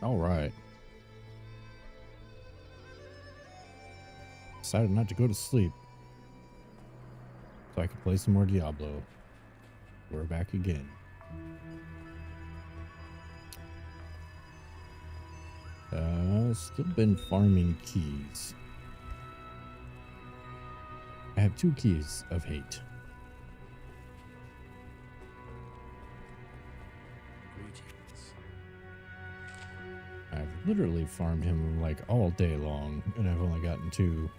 All right. Decided not to go to sleep so I could play some more Diablo. We're back again. Still been farming keys. I have 2 keys of hate. I've literally farmed him like all day long, and I've only gotten 2.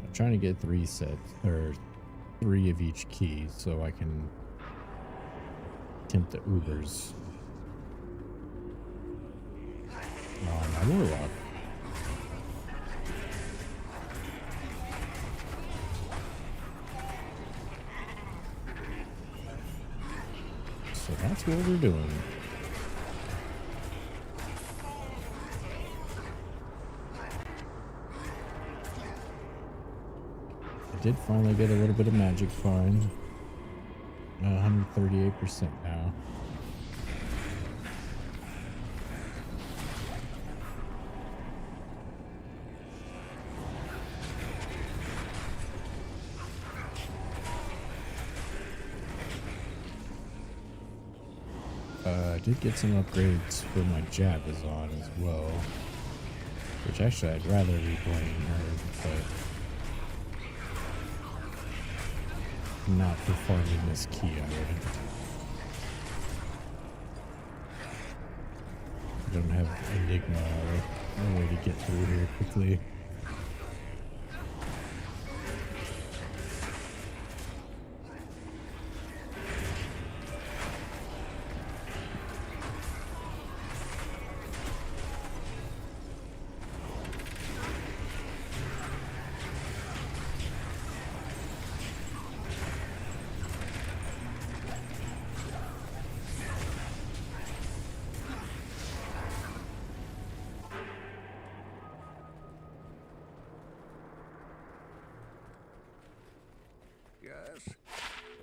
I'm trying to get 3 sets, or 3 of each key, so I can tempt the Ubers. My Warlock. So that's what we're doing. I did finally get a little bit of magic find. 138% now. I did get some upgrades for my Javazon as well, which actually I'd rather be playing her, but not for farming this key I wouldn't. I don't have Enigma or no way to get through here quickly.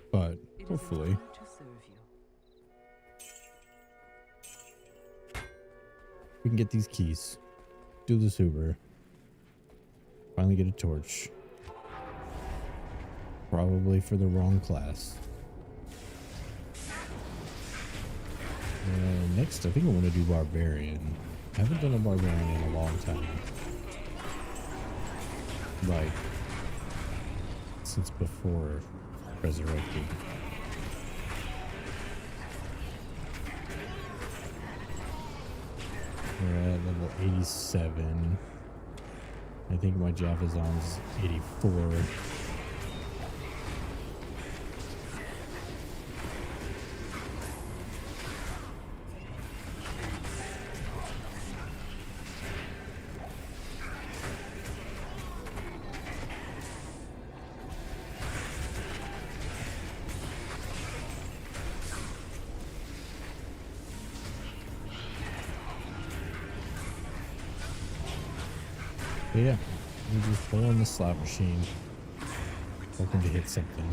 But hopefully we can get these keys, do this Uber, finally get a torch, probably for the wrong class. Next I think I want to do Barbarian. I haven't done a Barbarian in a long time, like since before Resurrected. We're at level 87. I think my Javazon's 84. But yeah, we just pull on the slot machine, hoping to hit something.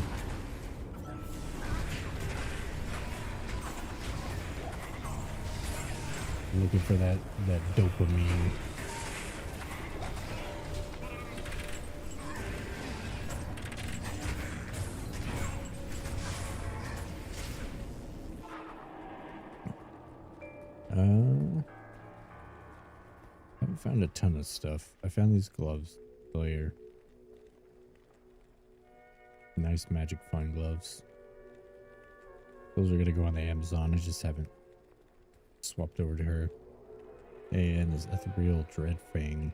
Looking for that dopamine. Haven't found a ton of stuff. I found these gloves earlier. Nice magic fine gloves. Those are gonna go on the Amazon. I just haven't swapped over to her. And this ethereal dread fang,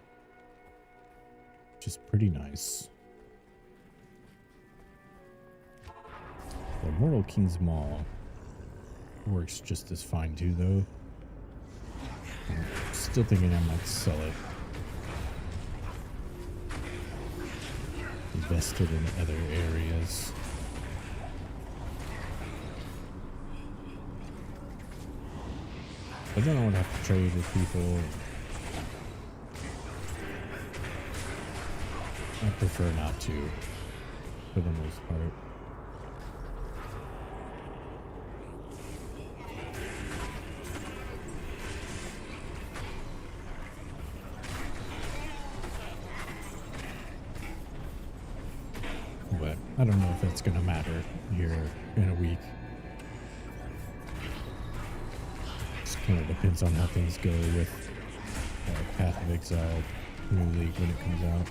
which is pretty nice. The Mortal King's Maw works just as fine too, though. I'm still thinking I might sell it. Invest it in other areas. But then I would have to trade with people. I prefer not to, for the most part. I don't know if it's gonna matter here in a week. Just kind of depends on how things go with Path of Exile New League when it comes out.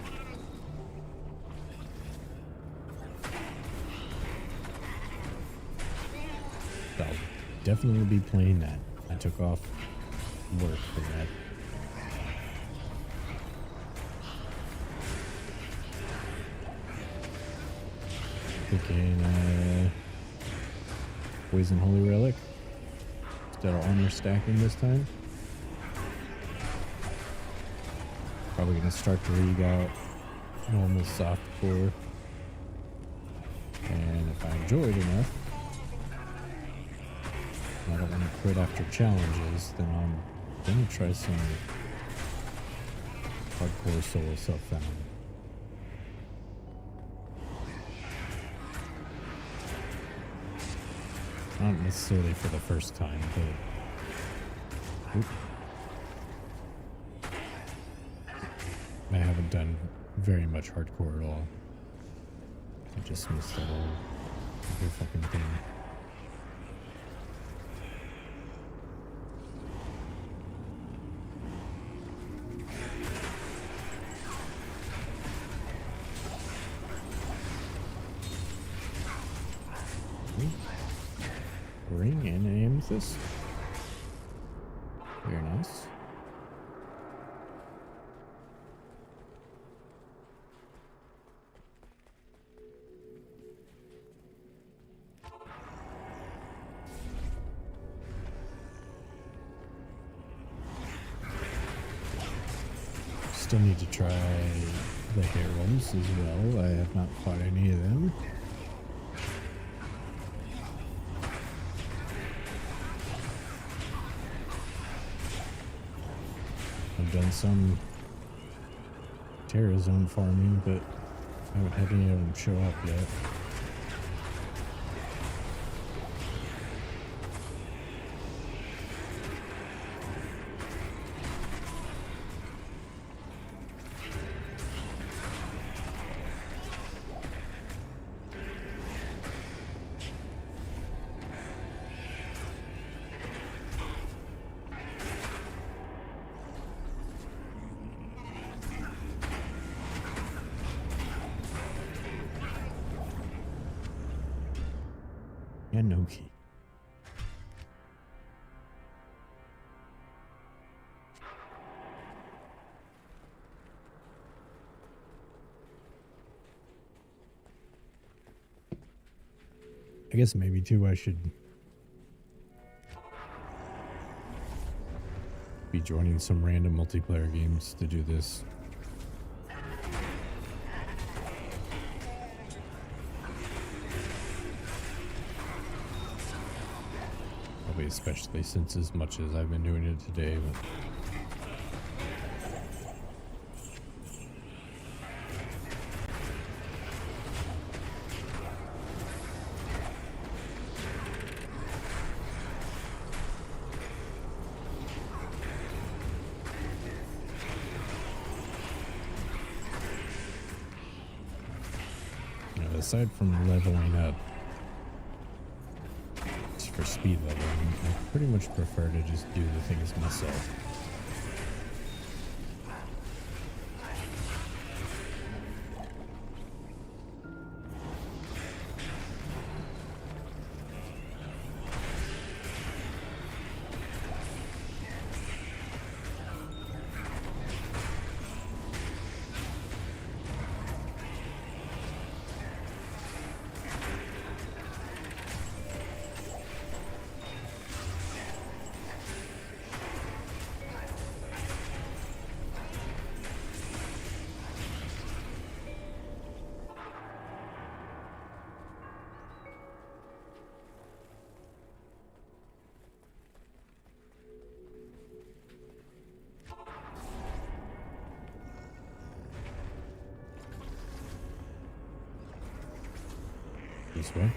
So I'll definitely be playing that. I took off work for that. Thinking Poison Holy Relic instead of armor stacking this time. Probably gonna start the league out normal soft core, and if I enjoy it enough, I don't want to quit after challenges, then I'm gonna try some hardcore solo self-found. Not necessarily for the first time, but I haven't done very much hardcore at all. I just missed that whole fucking thing. Ring and an amethyst. Very nice. Still need to try the heralds as well. I have not fought any of them. I've done some Terra Zone farming, but I haven't had any of them show up yet. And no key. I guess maybe too I should be joining some random multiplayer games to do this. Especially since as much as I've been doing it today, but you know, aside from leveling up for speed leveling, I pretty much prefer to just do the things myself. This way.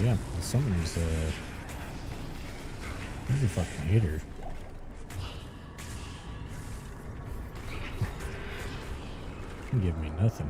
Yeah, the summoner's he's a fucking hater. Give me nothing.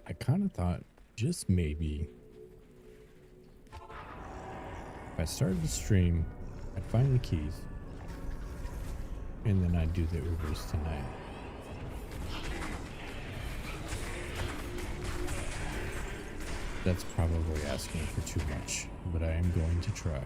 I kind of thought just maybe if I started the stream, I'd find the keys and then I'd do the Ubers tonight. That's probably asking for too much, but I am going to try.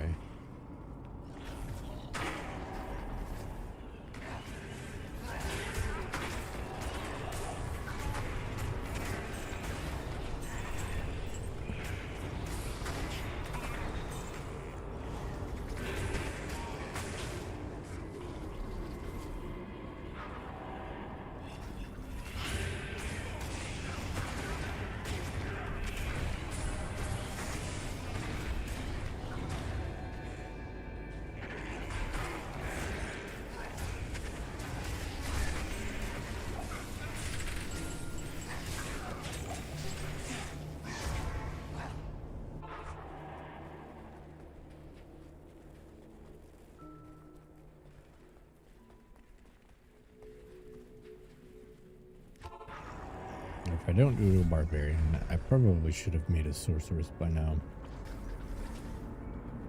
If I don't do a barbarian, I probably should have made a sorceress by now.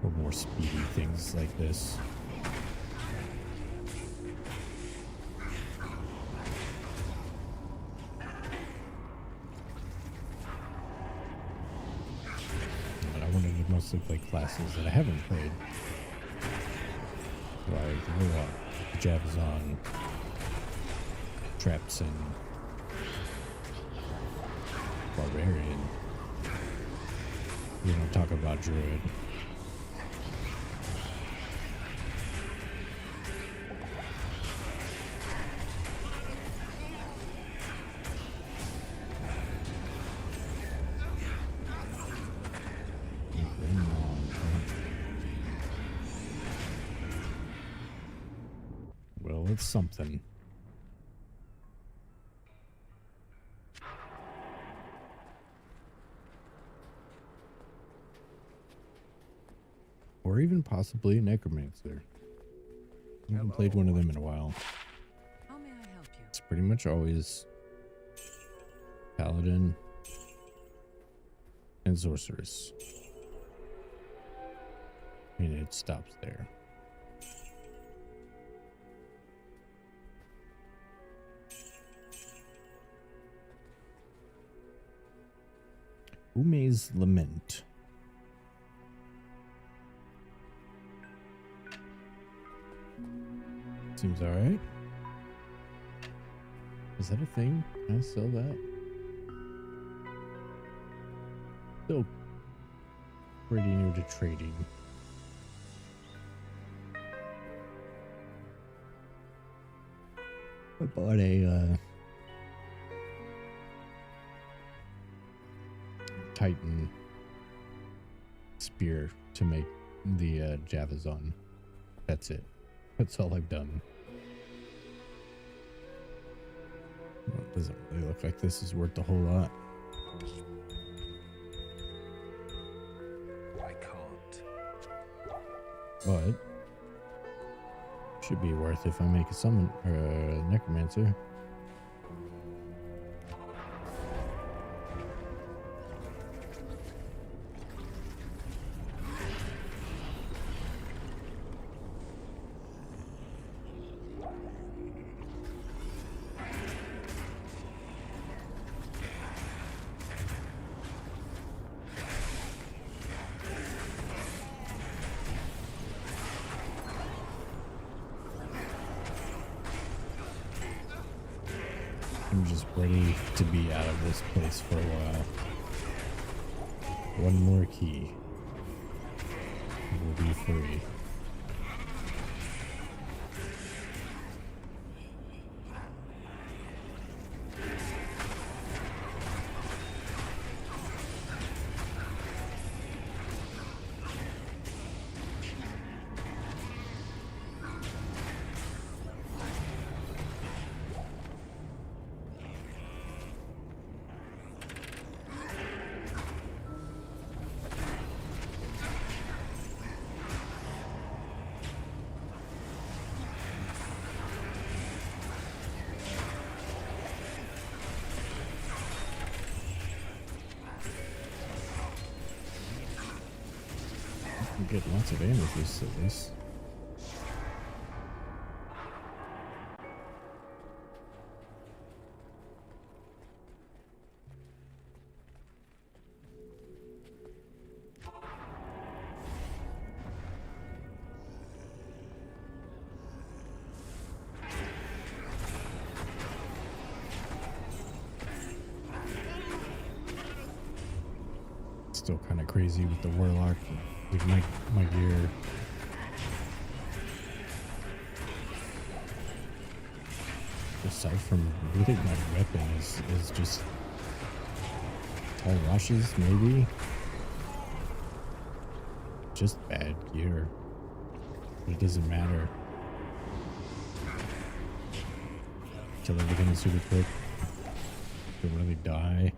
For more speedy things like this. But I wanted to mostly play classes that I haven't played. Like Warlock, Javazon, Traps, and Barbarian. We don't talk about Druid. Well, it's something. Or even possibly a necromancer. I haven't played one of them in a while. How may I help you? It's pretty much always paladin and sorceress. And it stops there. Ume's Lament. Seems alright. Is that a thing? Can I sell that? Still pretty new to trading. I bought a Titan spear to make the Javazon. That's it. That's all I've done. Well, it doesn't really look like this is worth a whole lot. I can't. But should be worth if I make a summon or a necromancer. I'm just ready to be out of this place for a while. One more key. We'll be free. Get lots of amethysts at least. Still kind of crazy with the Warlock. Like my gear. Aside from really my weapon is just tall rushes, maybe. Just bad gear. But it doesn't matter. Kill everything super quick. Don't really die.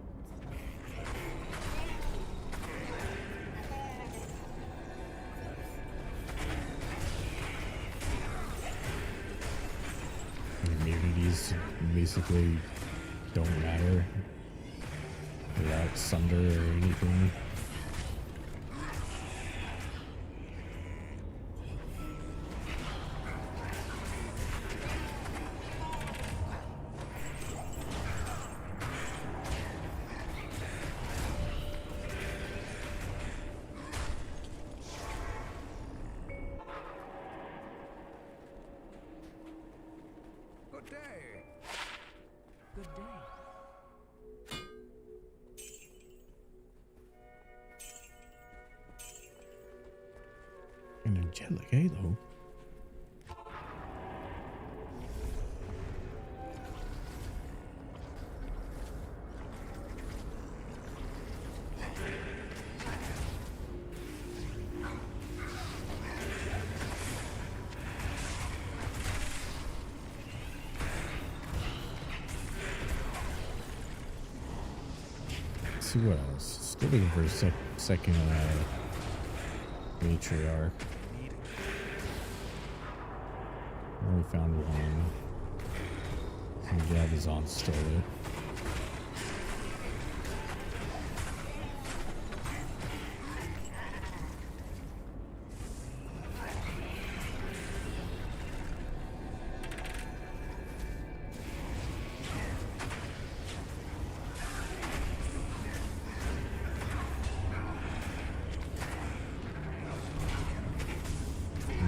Immunities basically don't matter without sunder or anything. Good day. Good day. An angelic halo. See what else? Still looking for a second matriarch. Only found one. And Javazon stole it.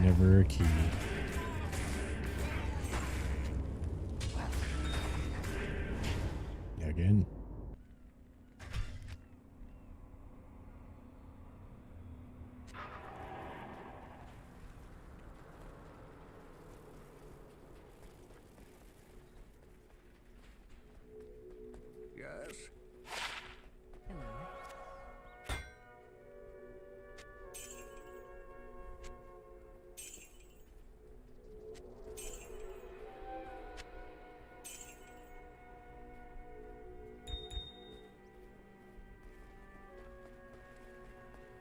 Never a key. Again. Yes. Hello.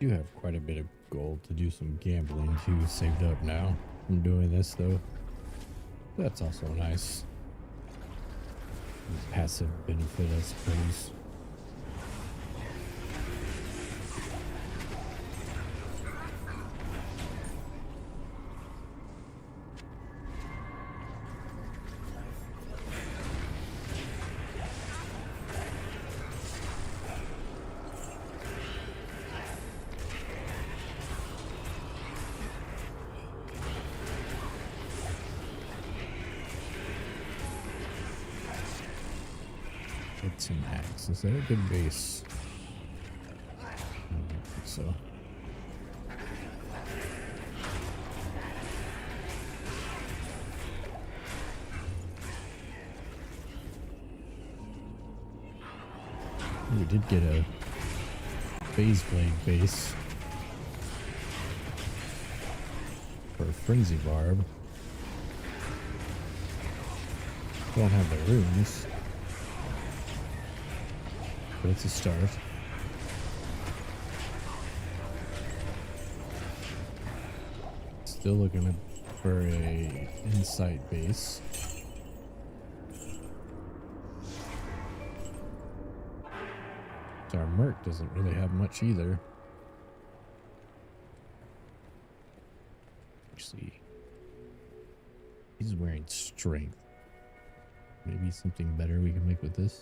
You have quite a bit of gold to do some gambling too saved up now. I'm doing this though. That's also nice. Passive benefit, I suppose. It's an axe. Is that a good base? I don't think so. We did get a phase blade base for a frenzy barb. Don't have the runes, but it's a start. Still looking for a insight base. Our merc doesn't really have much either. Actually, he's wearing strength. Maybe something better we can make with this.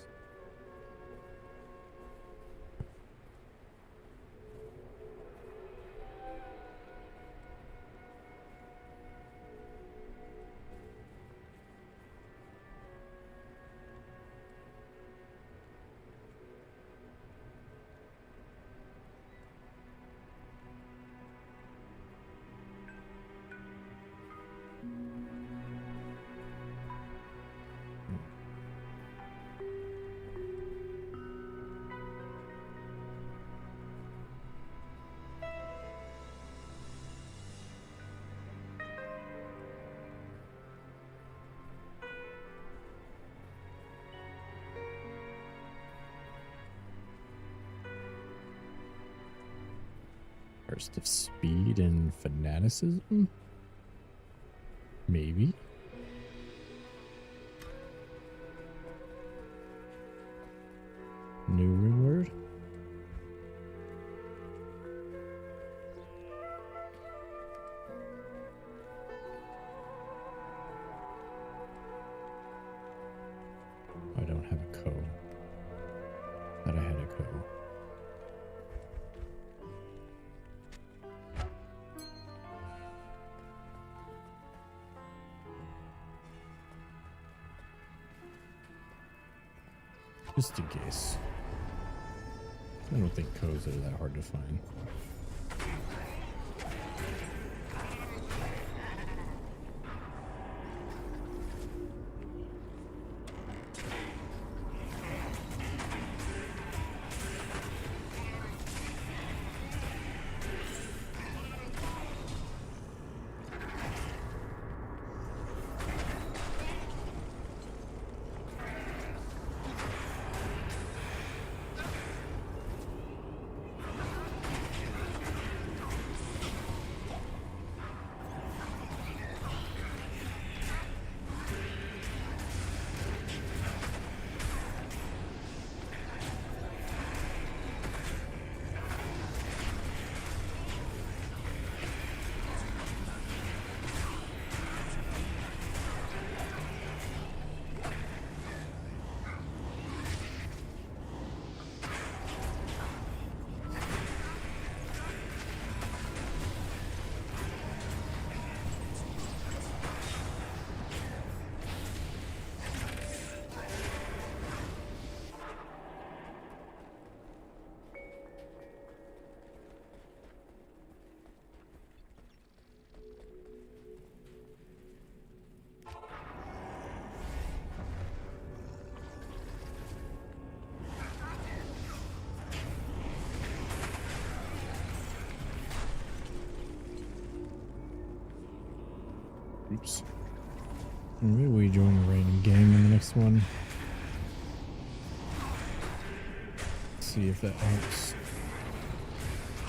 Burst of speed and fanaticism? Maybe. New rune word? I don't have a code. Thought I had a code. Just in case. I don't think codes are that hard to find. Oops. Maybe we join a random game in the next one. See if that helps.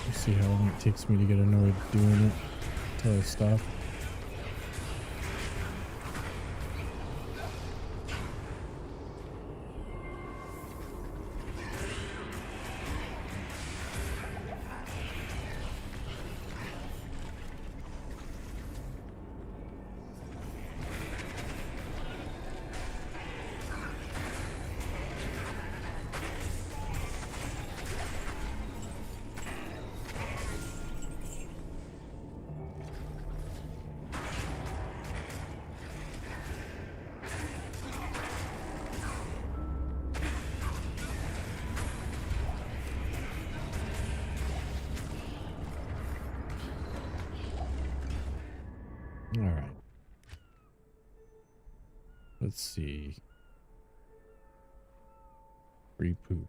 We'll see how long it takes me to get annoyed doing it until I stop. All right. Let's see. Free poop.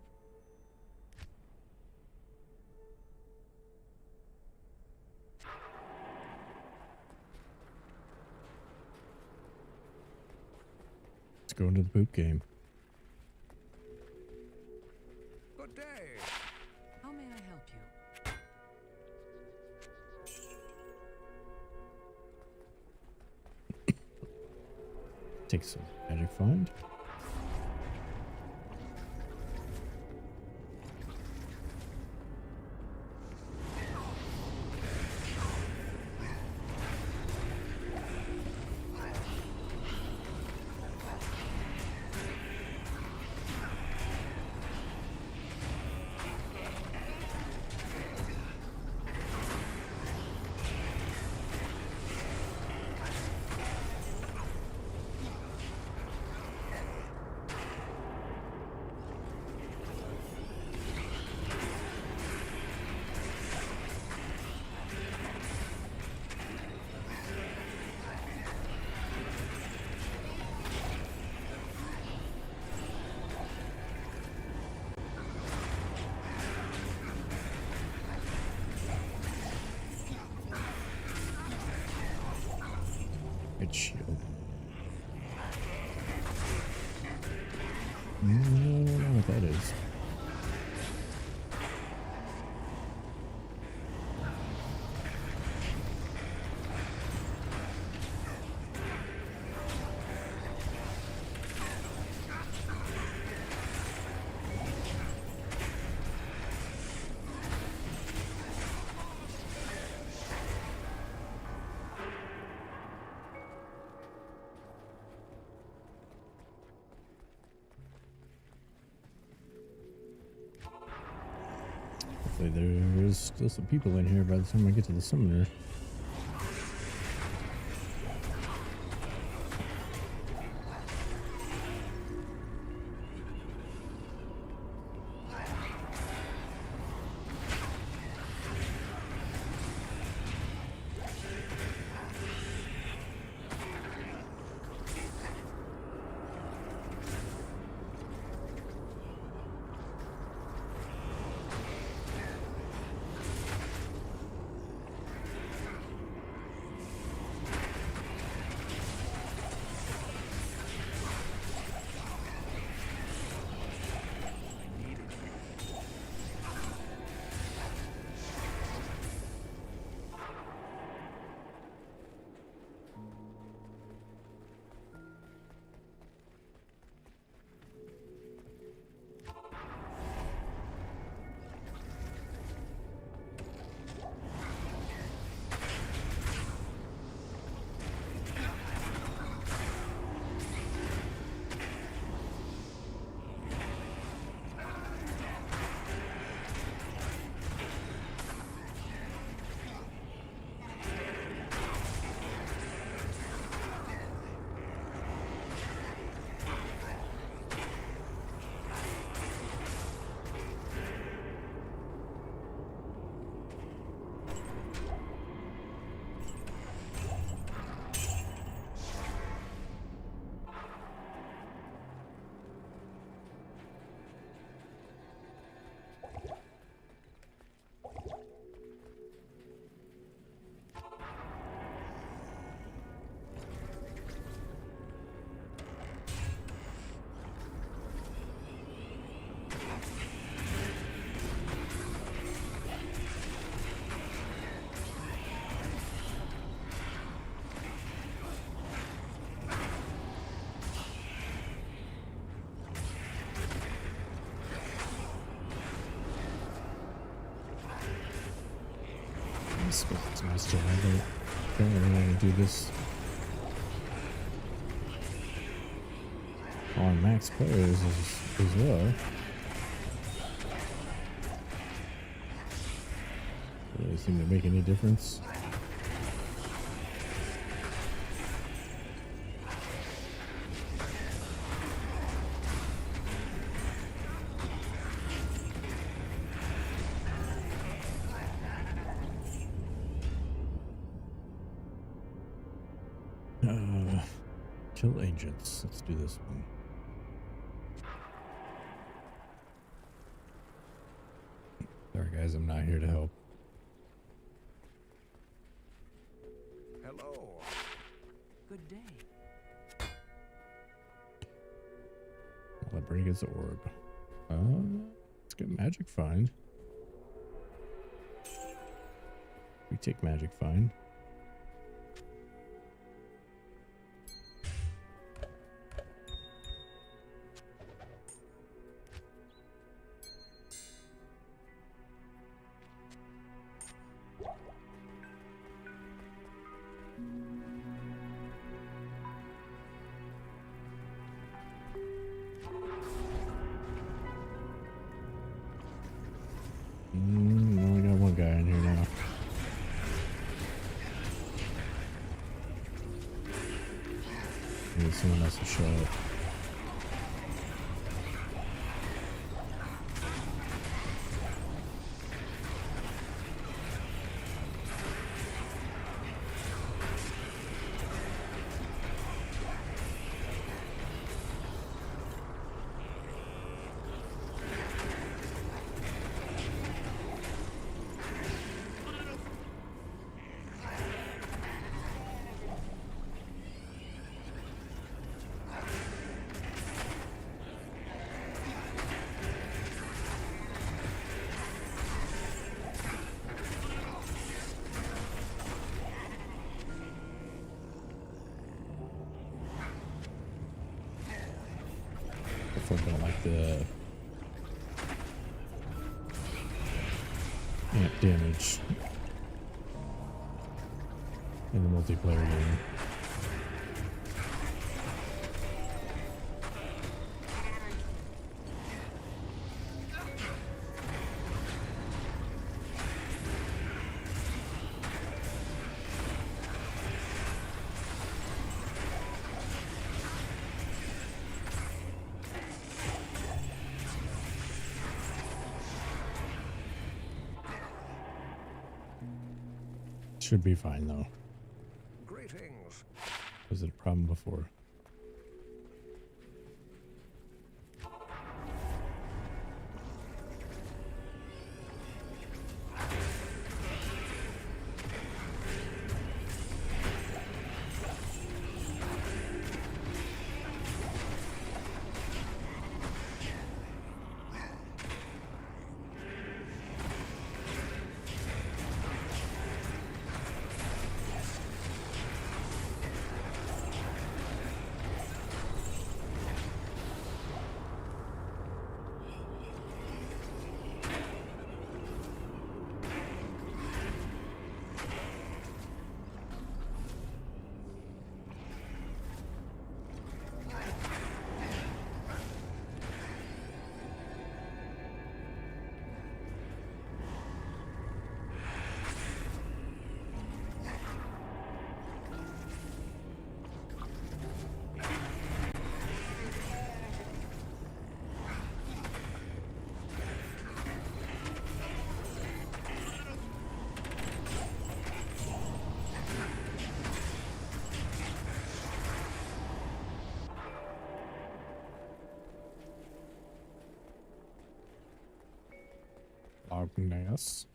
Let's go into the poop game. Good day. How may I help you? Take some magic fund. Good shield. I don't know what that is. Hopefully there's still some people in here by the time I get to the summoner. It's nice to have it. Don't really want to do this on max players as well. Doesn't seem to make any difference. Kill agents. Let's do this one. Sorry guys, I'm not here to help. Hello. Good day. Liberty gets the orb. Let's get magic find. We take magic find. Only got one guy in here now. Maybe someone else will show up. I don't like the amp damage in the multiplayer game. Should be fine though. Greetings. Was it a problem before? Nice.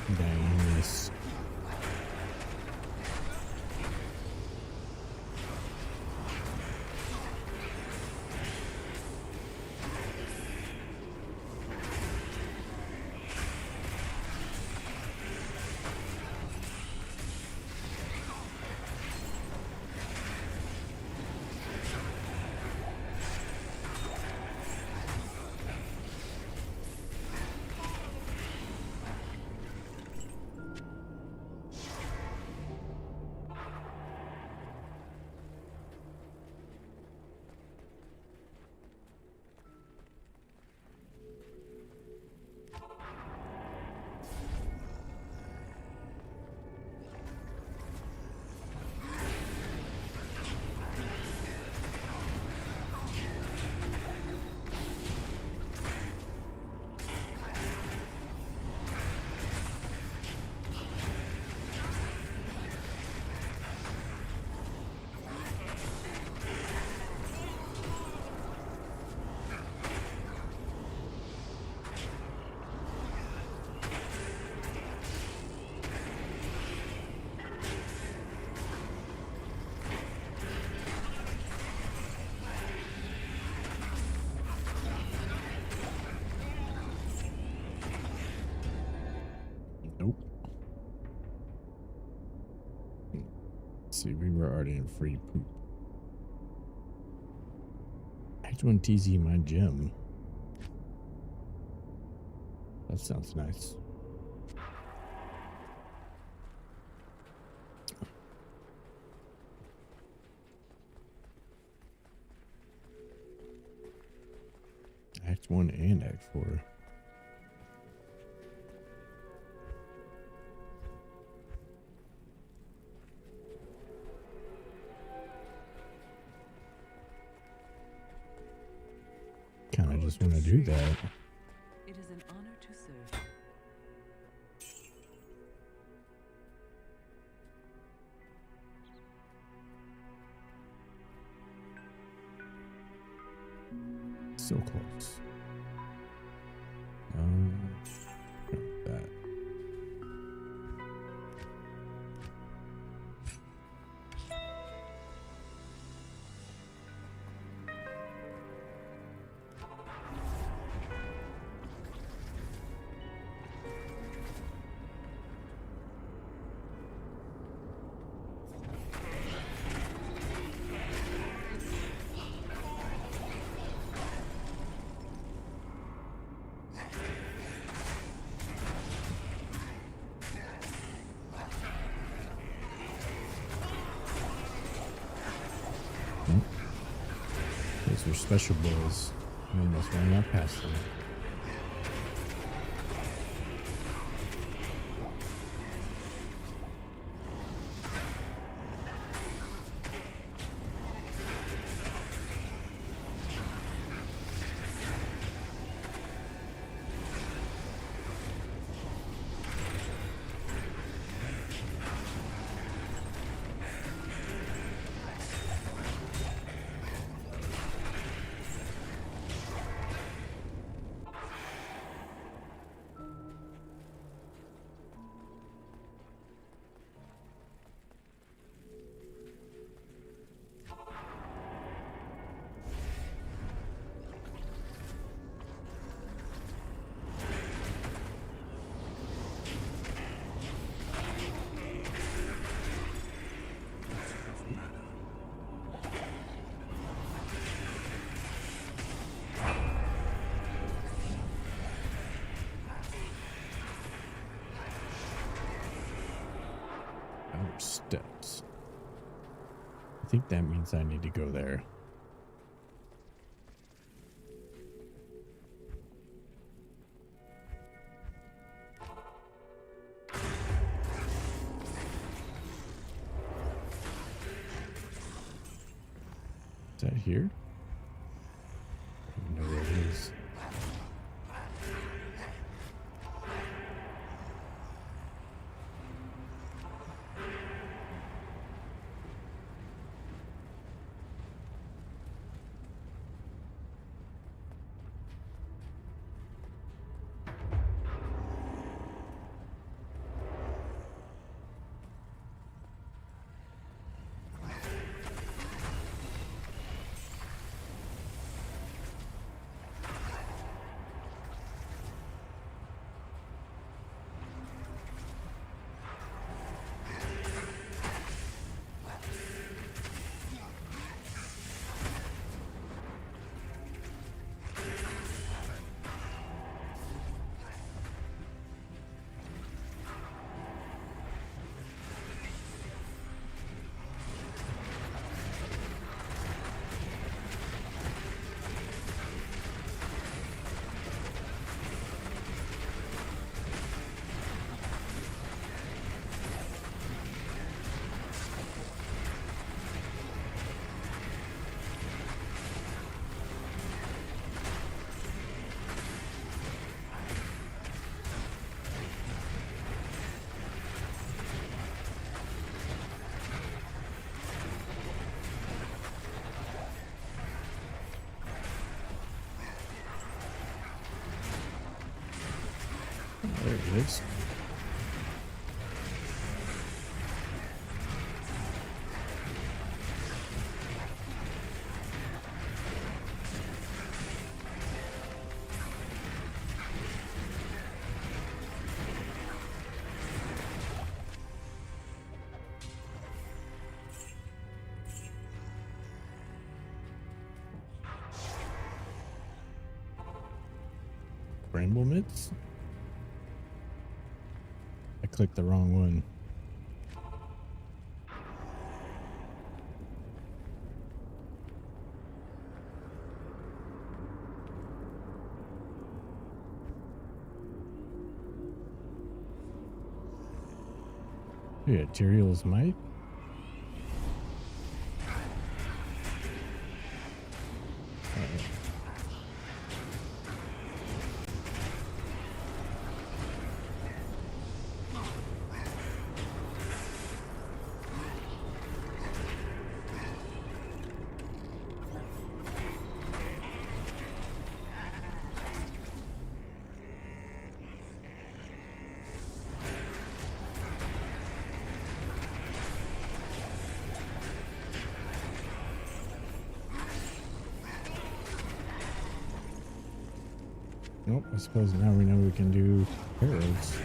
Nice. Let's see, we were already in free poop. Act 1 TZ my gym. That sounds nice. Act 1 and Act 4. Kind of just want to do that. It is an honor to serve. So close. That. Those are special boys. I almost ran out past them. Outer steps. I think that means I need to go there. Is that here? I don't know where it is. There it is. Bramble mitts? I clicked the wrong one. Yeah, Tyrael's might. Nope, I suppose now we know we can do arrows.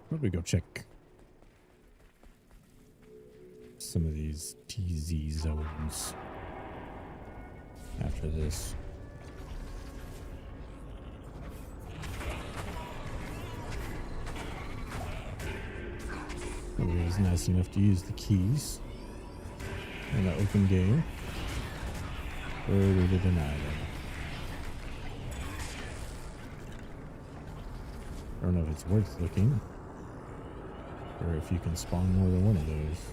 Why don't we go check some of these TZ zones after this? Nobody was nice enough to use the keys in the open game, or did they deny them? I don't know if it's worth looking, or if you can spawn more than one of those.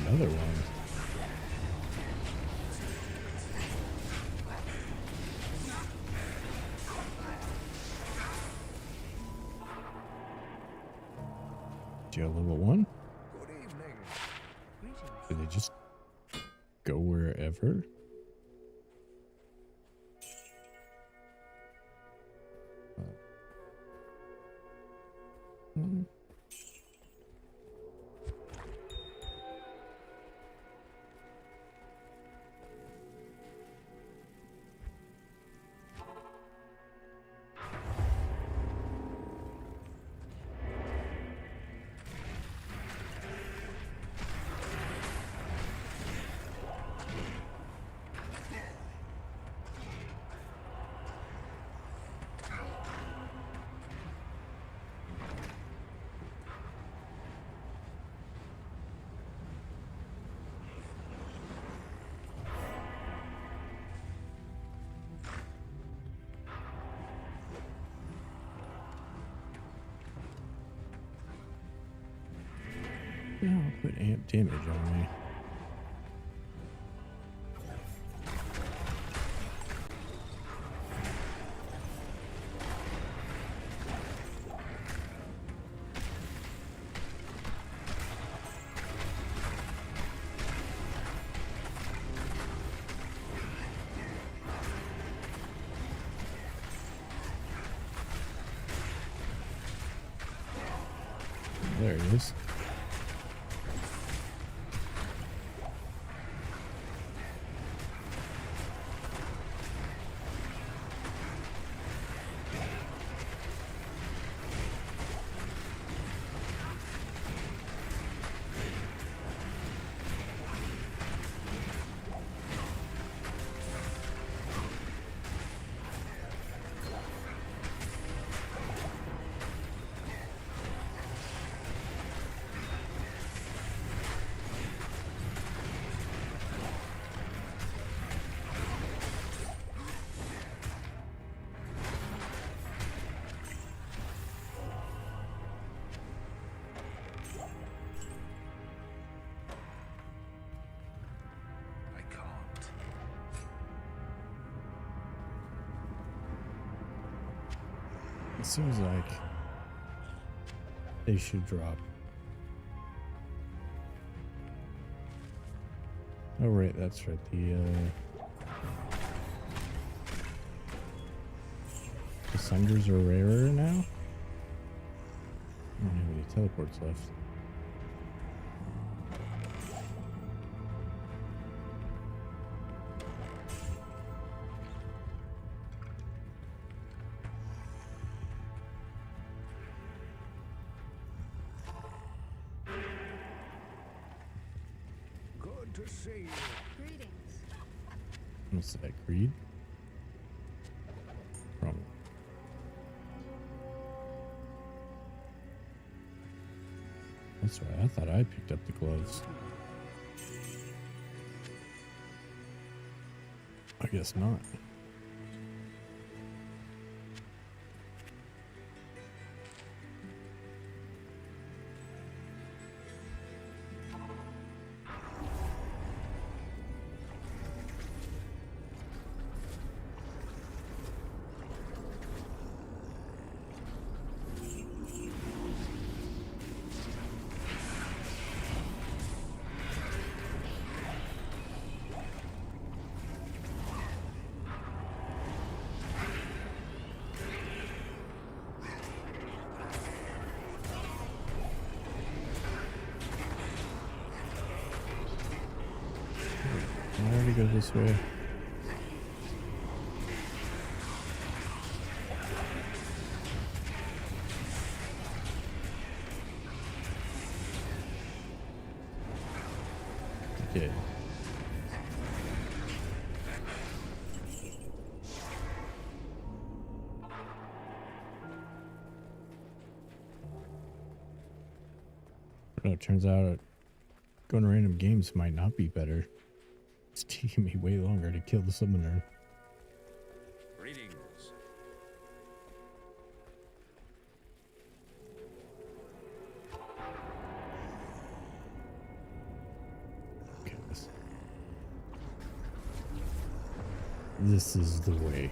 Another one. Do you have level 1? Good evening. Greetings. Do they just go wherever? Yeah, I'll put amp damage on me. There it is. seems like they should drop. Oh right, that's right. The Sunders are rarer now. I don't have any teleports left. Good to see you. Greetings. What's that? Greed? From That's right. I thought I picked up the gloves. I guess not. I already go this way. Okay. Oh, it turns out going to random games might not be better. It's taking me way longer to kill the summoner. Greetings. Okay, this is the way.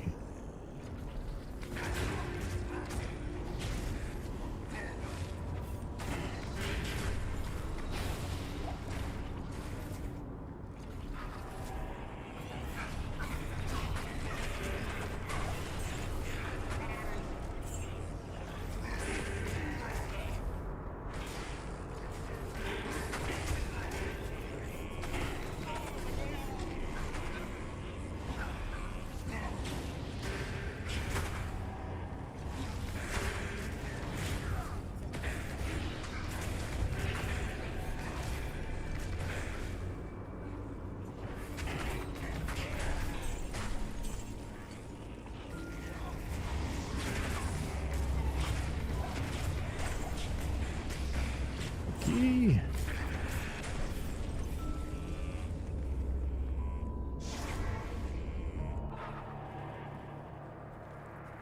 Okay.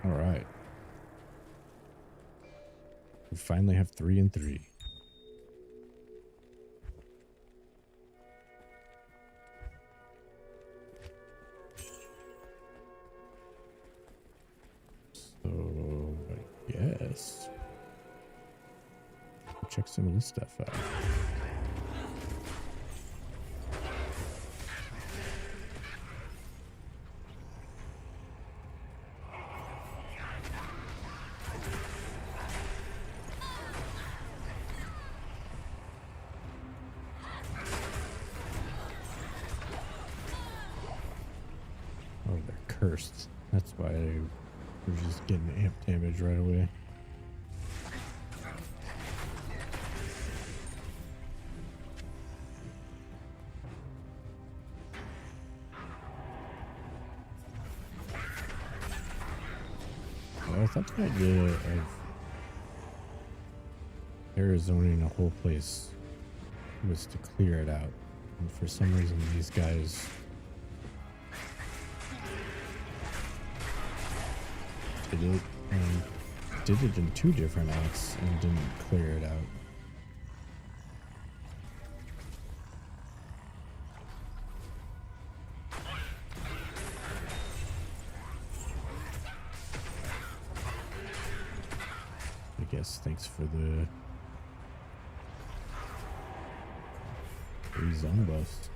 All right. We finally have 3 and 3. So I guess we'll check some of this stuff out. Oh, they're cursed. That's why we're just getting amp damage right away. Well, I thought the idea of Arizonaing a whole place was to clear it out. And for some reason, these guys did it in 2 different acts and didn't clear it out. guess. Thanks for the free zone buffs.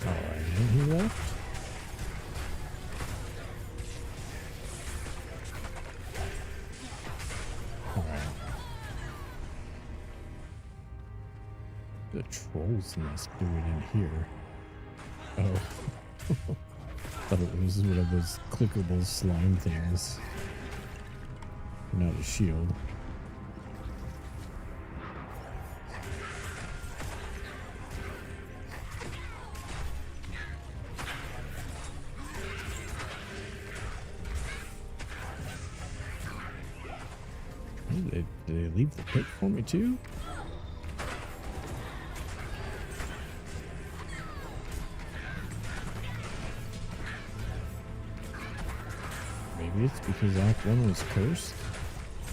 Alright, and he left. Alright. The troll's nest doing in here. Oh. Thought it was one of those clickable slime things. Not a shield. Did they leave the pit for me too? Maybe it's because Act 1 was cursed,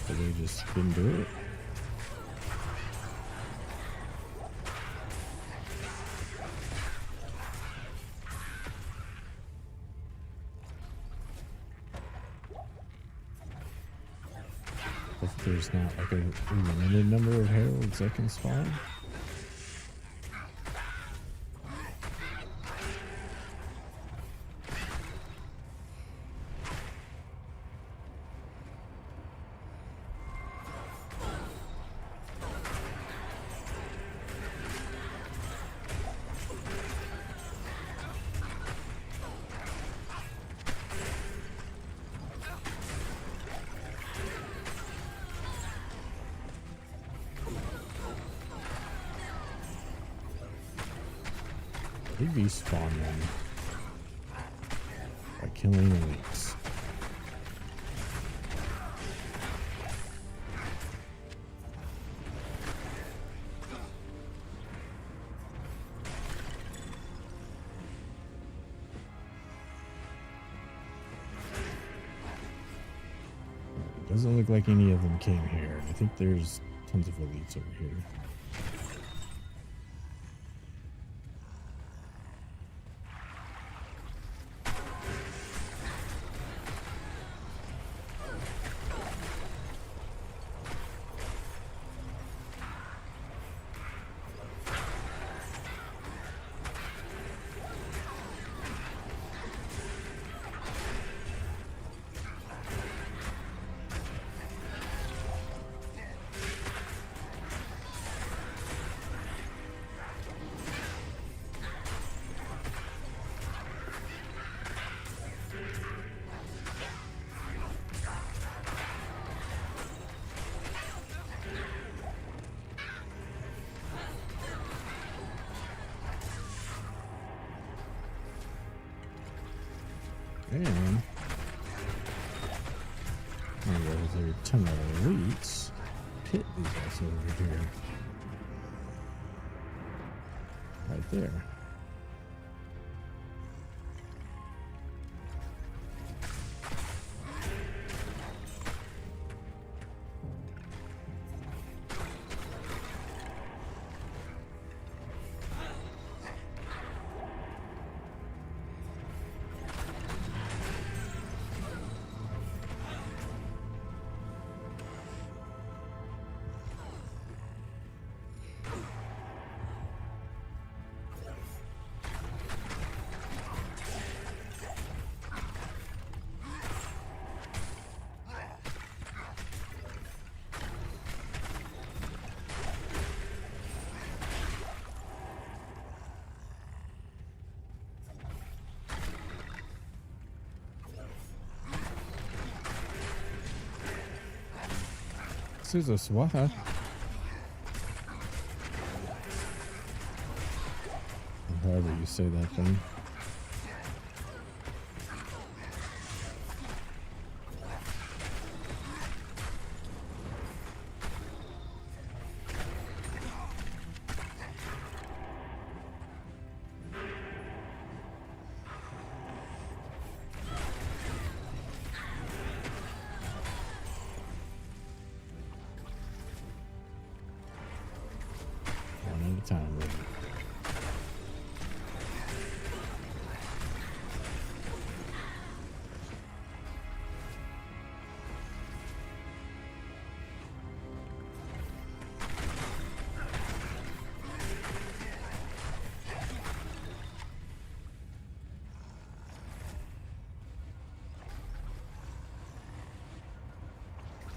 but they just didn't do it. If there's not like a limited number of heralds that can spawn. They respawn them by killing elites. It doesn't look like any of them came here. I think there's tons of elites over here. And there are 10 other elites. Pit is also over here. Right there. This is a swatter. However you say that thing. town with.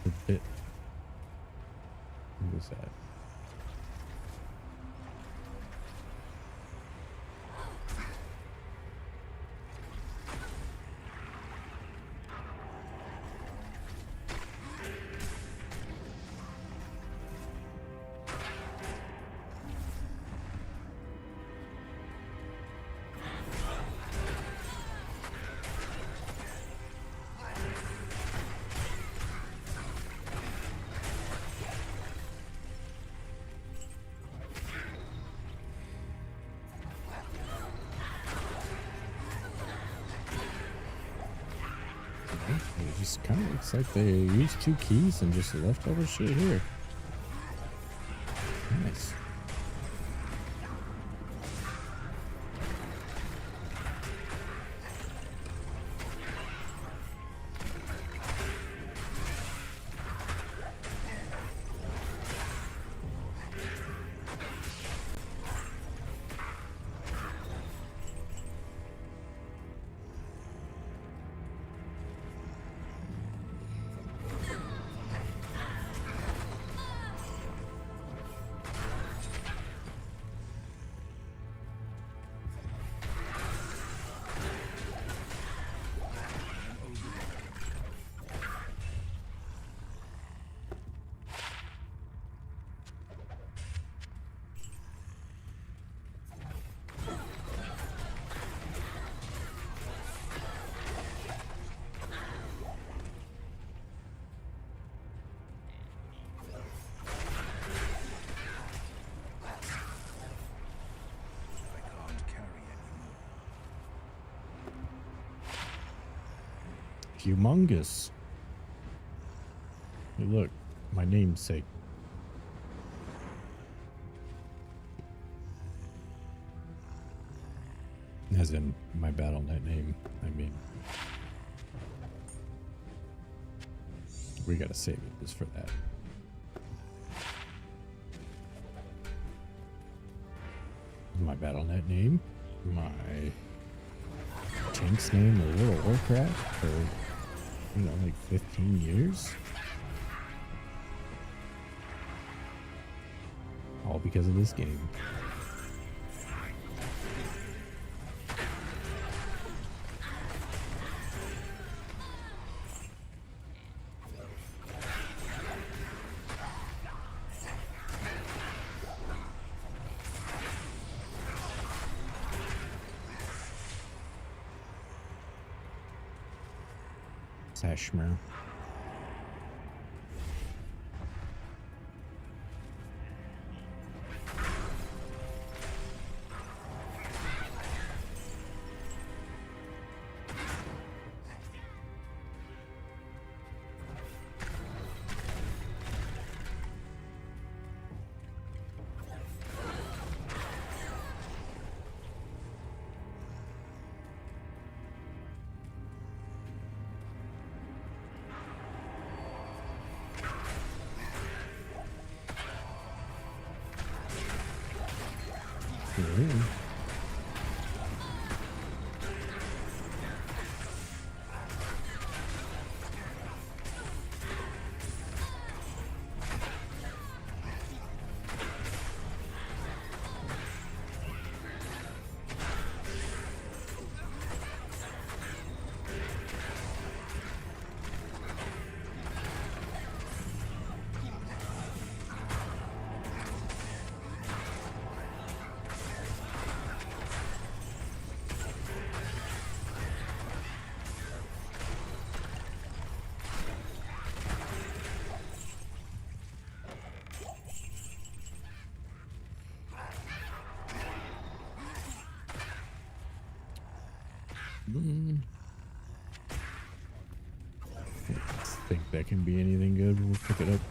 A bit. What was that? It just kind of looks like they used 2 keys and just left all the shit here. Nice. Humongous. Hey, look, my namesake. As in my BattleNet name, I mean. We gotta save it just for that. My BattleNet name, my tank's name in World of Warcraft for, you know, like 15 years. All because of this game. Sashmer. Think that can be anything good. We'll pick it up.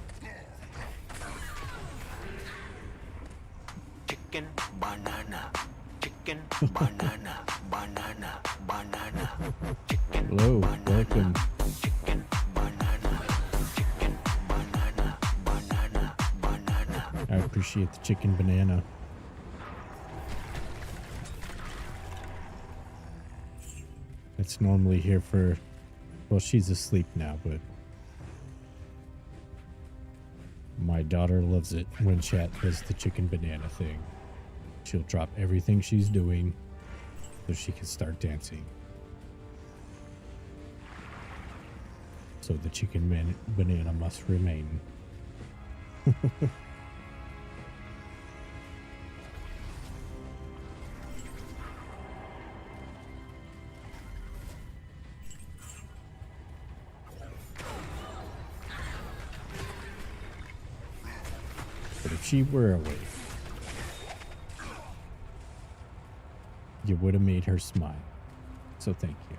chicken, banana, chicken, banana, banana, banana, chicken, Hello, welcome. chicken, banana, chicken, banana, banana, banana. I appreciate the chicken banana. It's normally here for, well, she's asleep now, but my daughter loves it when chat does the chicken banana thing. She'll drop everything she's doing so she can start dancing. So the chicken banana must remain. But if she were awake, you would have made her smile. So thank you.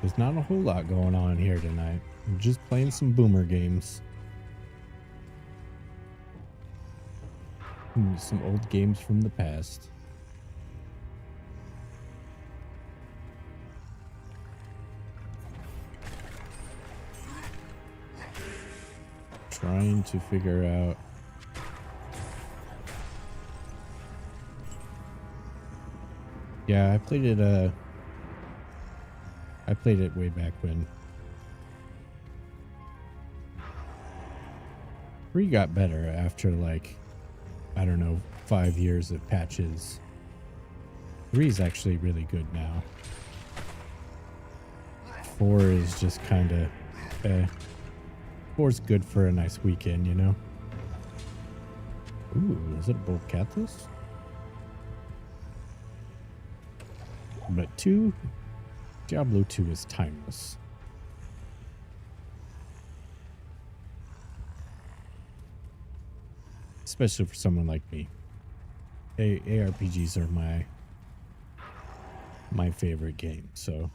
There's not a whole lot going on here tonight. I'm just playing some boomer games. Some old games from the past. Trying to figure out yeah, I played it way back when. 3 got better after like, I don't know, 5 years of patches. 3 is actually really good now. 4 is just kind of, 4 is good for a nice weekend, you know? Ooh, is it a bull cathus? But 2, Diablo 2 is timeless. Especially for someone like me. ARPGs are my favorite game, so.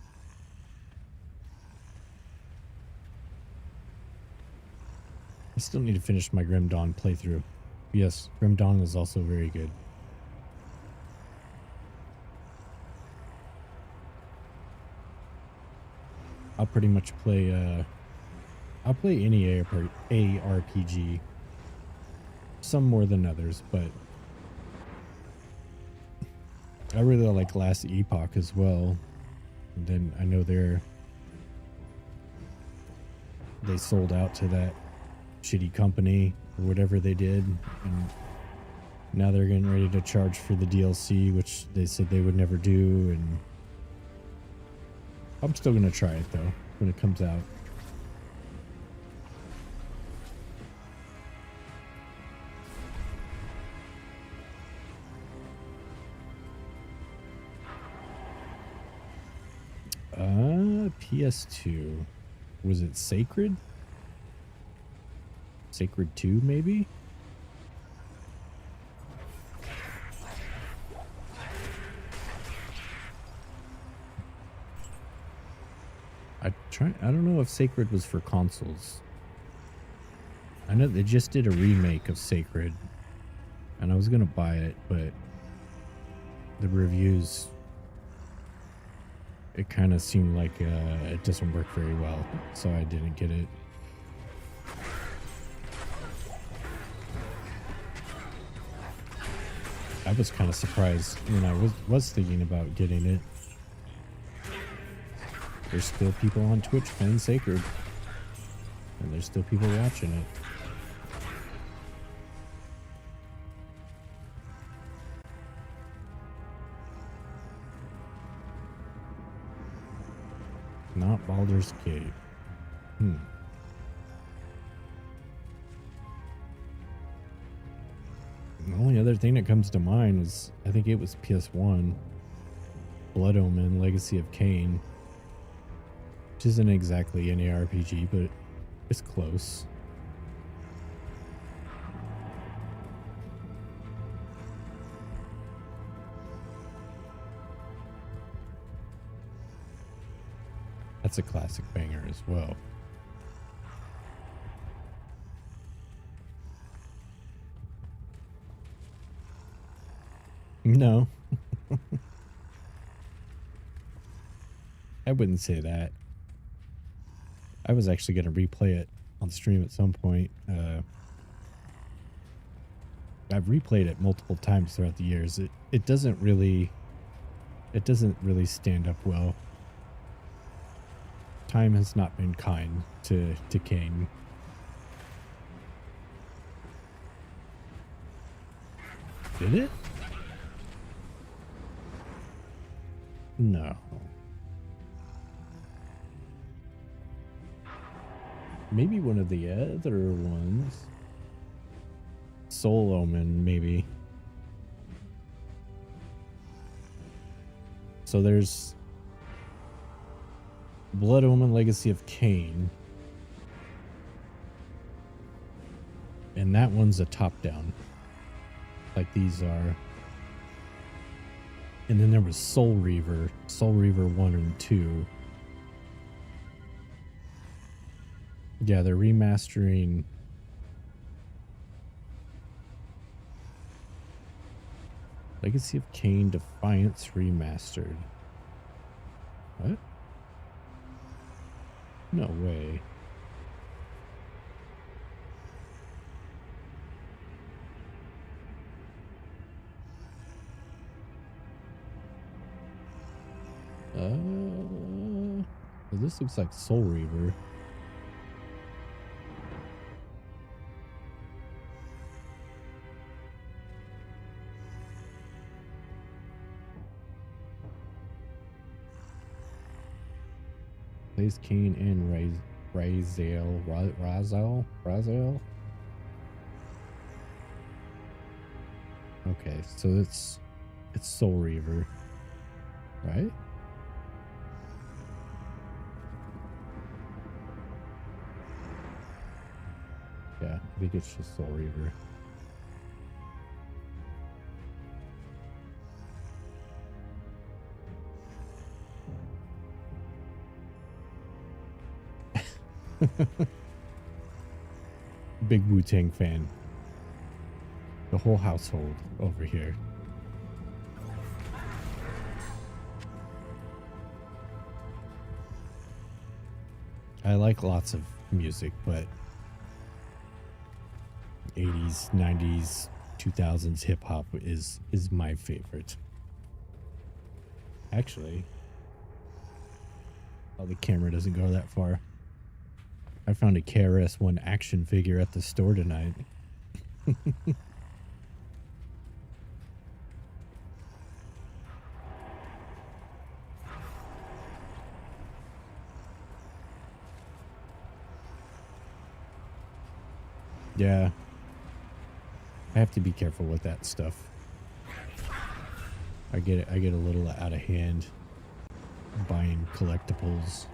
I still need to finish my Grim Dawn playthrough. Yes, Grim Dawn is also very good. I'll pretty much play, I'll play any ARPG. Some more than others, but I really like Last Epoch as well. And then I know they sold out to that shitty company or whatever they did, and now they're getting ready to charge for the DLC, which they said they would never do, and I'm still gonna try it though when it comes out. PS2. Was it Sacred? Sacred 2, maybe? I don't know if Sacred was for consoles. I know they just did a remake of Sacred, and I was gonna buy it, but the reviews, it kind of seemed like it doesn't work very well, so I didn't get it. I was kind of surprised when I was thinking about getting it. There's still people on Twitch playing Sacred, and there's still people watching it. Not Baldur's Gate. The only other thing that comes to mind is, I think it was PS1, Blood Omen, Legacy of Kain. Which isn't exactly an ARPG, but it's close. That's a classic banger as well. No. I wouldn't say that. I was actually going to replay it on stream at some point. I've replayed it multiple times throughout the years. It doesn't really stand up well. Time has not been kind to King. Did it? No. Maybe one of the other ones. Soul Omen, maybe. So there's Blood Omen Legacy of Cain. And that one's a top-down. Like these are. And then there was Soul Reaver 1 and 2. Yeah, they're remastering Legacy of Cain Defiance Remastered. What? No way. Well, this looks like Soul Reaver. Plays Cain and Raziel. Okay, so it's Soul Reaver, right? Yeah, I think it's just Soul Reaver. Big Wu-Tang fan. The whole household over here. I like lots of music, but 80s, 90s, 2000s hip hop is my favorite. Actually, oh, the camera doesn't go that far. I found a KRS-One action figure at the store tonight. Yeah. I have to be careful with that stuff. I get a little out of hand buying collectibles.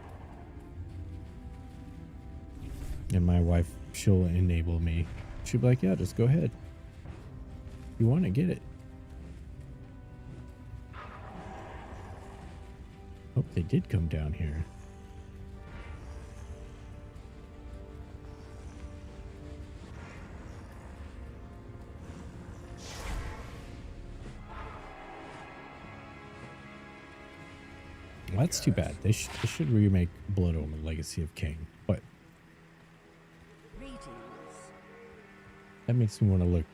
And my wife, she'll enable me. She'll be like, yeah, just go ahead. You want to get it. Hope they did come down here. Well, that's too bad. They should remake Blood Omen Legacy of Cain. But that makes me want to look.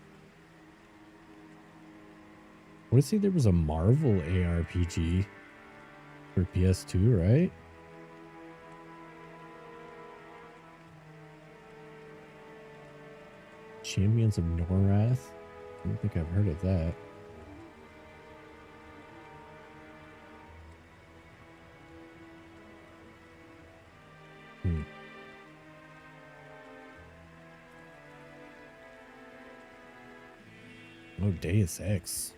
I would say there was a Marvel ARPG for PS2, right? Champions of Norath? I don't think I've heard of that. Oh, Deus Ex.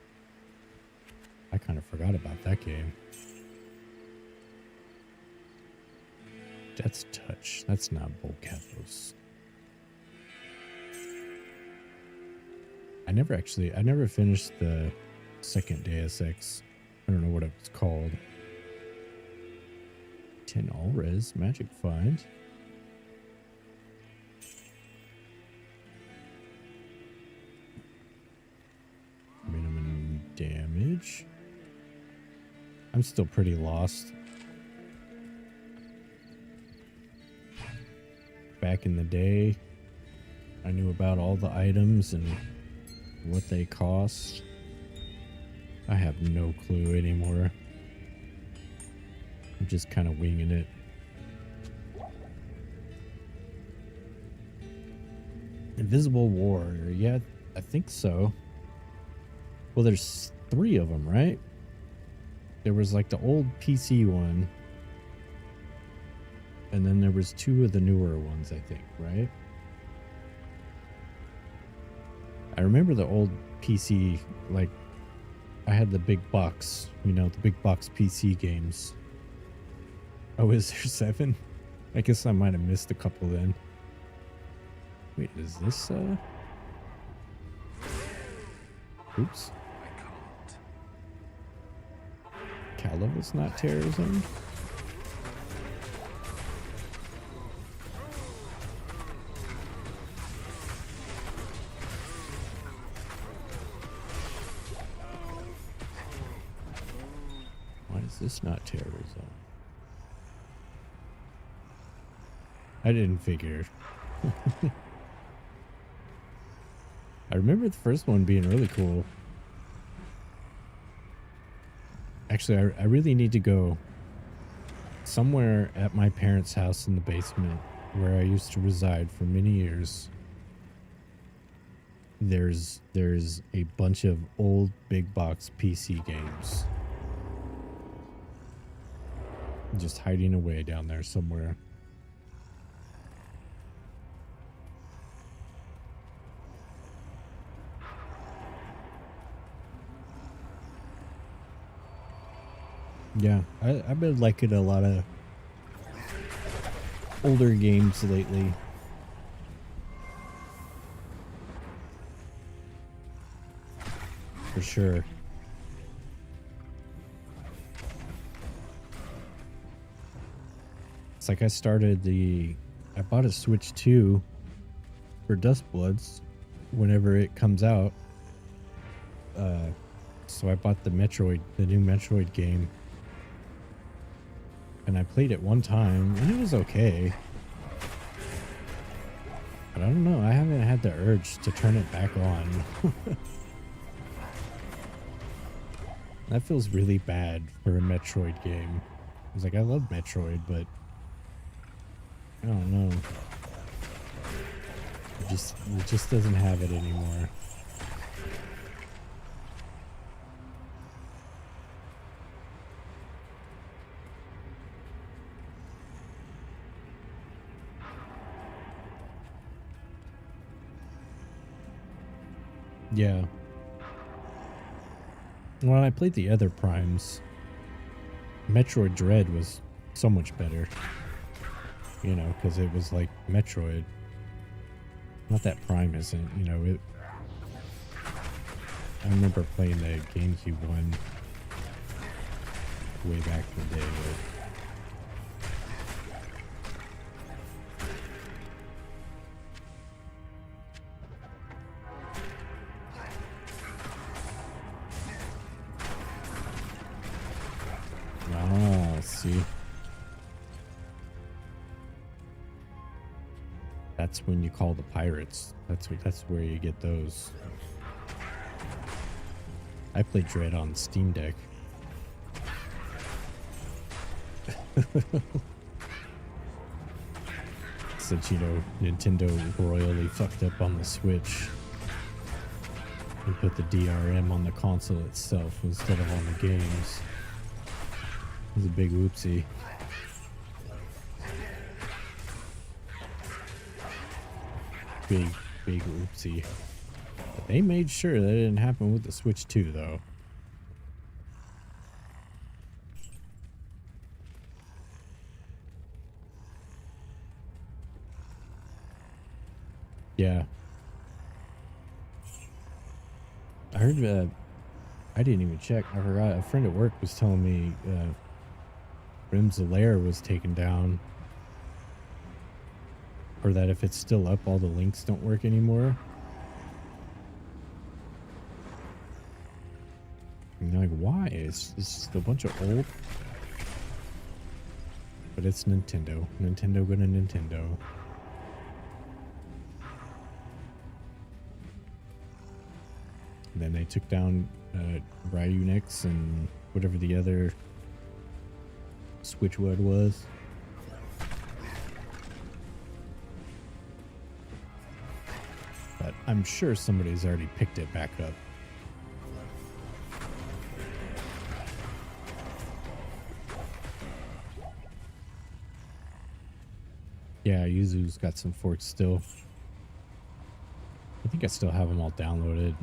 I kind of forgot about that game. Death's Touch. That's not Volcathos. I never finished the second Deus Ex. I don't know what it was called. 10 all res magic find. Minimum damage. I'm still pretty lost. Back in the day, I knew about all the items and what they cost. I have no clue anymore. I'm just kind of winging it. Invisible Warrior. Yeah, I think so. Well, there's 3 of them, right? There was like the old PC one. And then there was 2 of the newer ones, I think, right? I remember the old PC, like, I had the big box, you know, the big box PC games. Oh, is there 7? I guess I might have missed a couple then. Wait, is this, Oops. Calaba's not terrorism? Why is this not terrorism? I didn't figure. I remember the first one being really cool. Actually, I really need to go somewhere at my parents' house in the basement where I used to reside for many years. There's a bunch of old big box PC games just hiding away down there somewhere. Yeah, I've been liking a lot of older games lately. For sure. It's like I bought a Switch 2 for Dustbloods whenever it comes out. So I bought the new Metroid game. And I played it one time, and it was okay. But I don't know, I haven't had the urge to turn it back on. That feels really bad for a Metroid game. I was like, I love Metroid, but I don't know. It just doesn't have it anymore. Yeah. When I played the other Primes, Metroid Dread was so much better. You know, because it was like Metroid. Not that Prime isn't, you know, it... I remember playing the GameCube one way back in the day. See, that's when you call the pirates. That's where you get those. I played Dread on Steam Deck. Since, you know, Nintendo royally fucked up on the Switch and put the DRM on the console itself instead of on the games. It was a big whoopsie. Big whoopsie. But they made sure that it didn't happen with the Switch 2, though. Yeah. I heard, I didn't even check. I forgot. A friend at work was telling me, Rim's lair was taken down. Or that if it's still up, all the links don't work anymore. And you're like, why? It's just a bunch of old. But it's Nintendo. Nintendo gonna Nintendo. And then they took down Ryunix and whatever the other Switchwood was. But I'm sure somebody's already picked it back up. Yeah, Yuzu's got some forts still. I think I still have them all downloaded.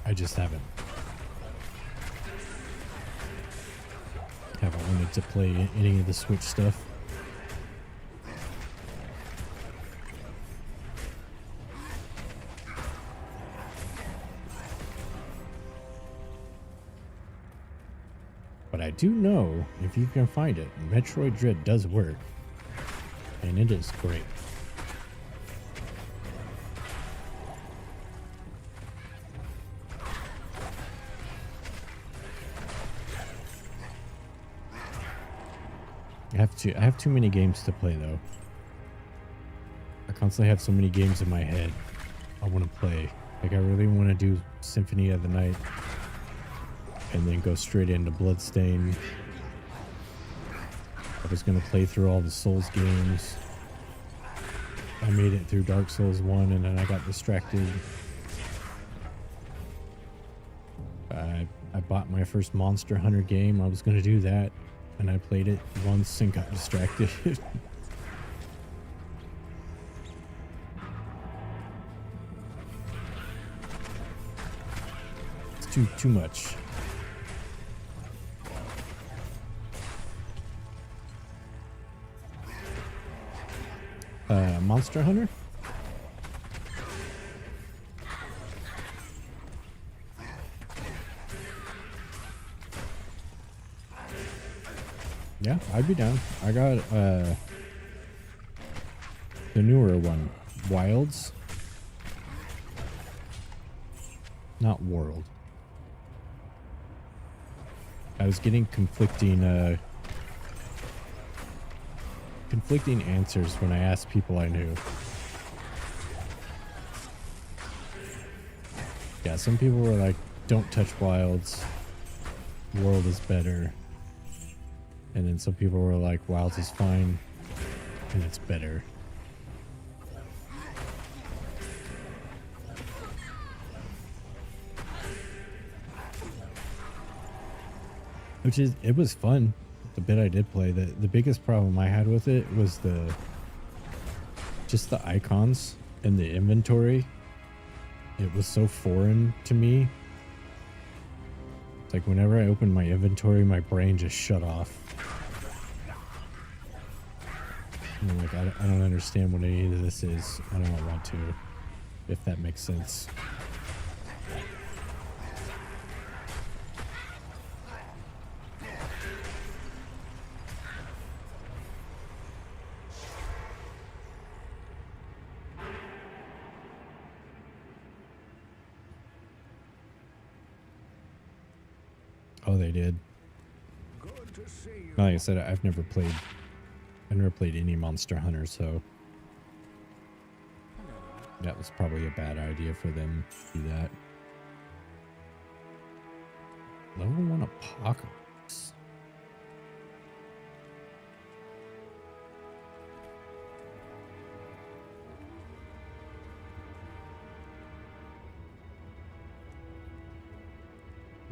I just haven't wanted to play any of the Switch stuff. But I do know, if you can find it, Metroid Dread does work. And it is great. I have too many games to play though. I constantly have so many games in my head I want to play. Like I really want to do Symphony of the Night and then go straight into Bloodstain. I was going to play through all the Souls games. I made it through Dark Souls 1 and then I got distracted. I bought my first Monster Hunter game. I was going to do that. And I played it once and got distracted. It's too much. Monster Hunter? Yeah, I'd be down. I got the newer one, Wilds. Not World. I was getting conflicting answers when I asked people I knew. Yeah, some people were like, don't touch Wilds. World is better. And then some people were like, Wilds is fine, and it's better. It was fun, the bit I did play. The biggest problem I had with it was just the icons and the inventory. It was so foreign to me. It's like whenever I opened my inventory, my brain just shut off. I'm like, I don't understand what any of this is. I don't want to, if that makes sense. Oh, they did. Good to see you. Like I said, I've never played any Monster Hunter, so that was probably a bad idea for them to do that. Level 1 Apocalypse.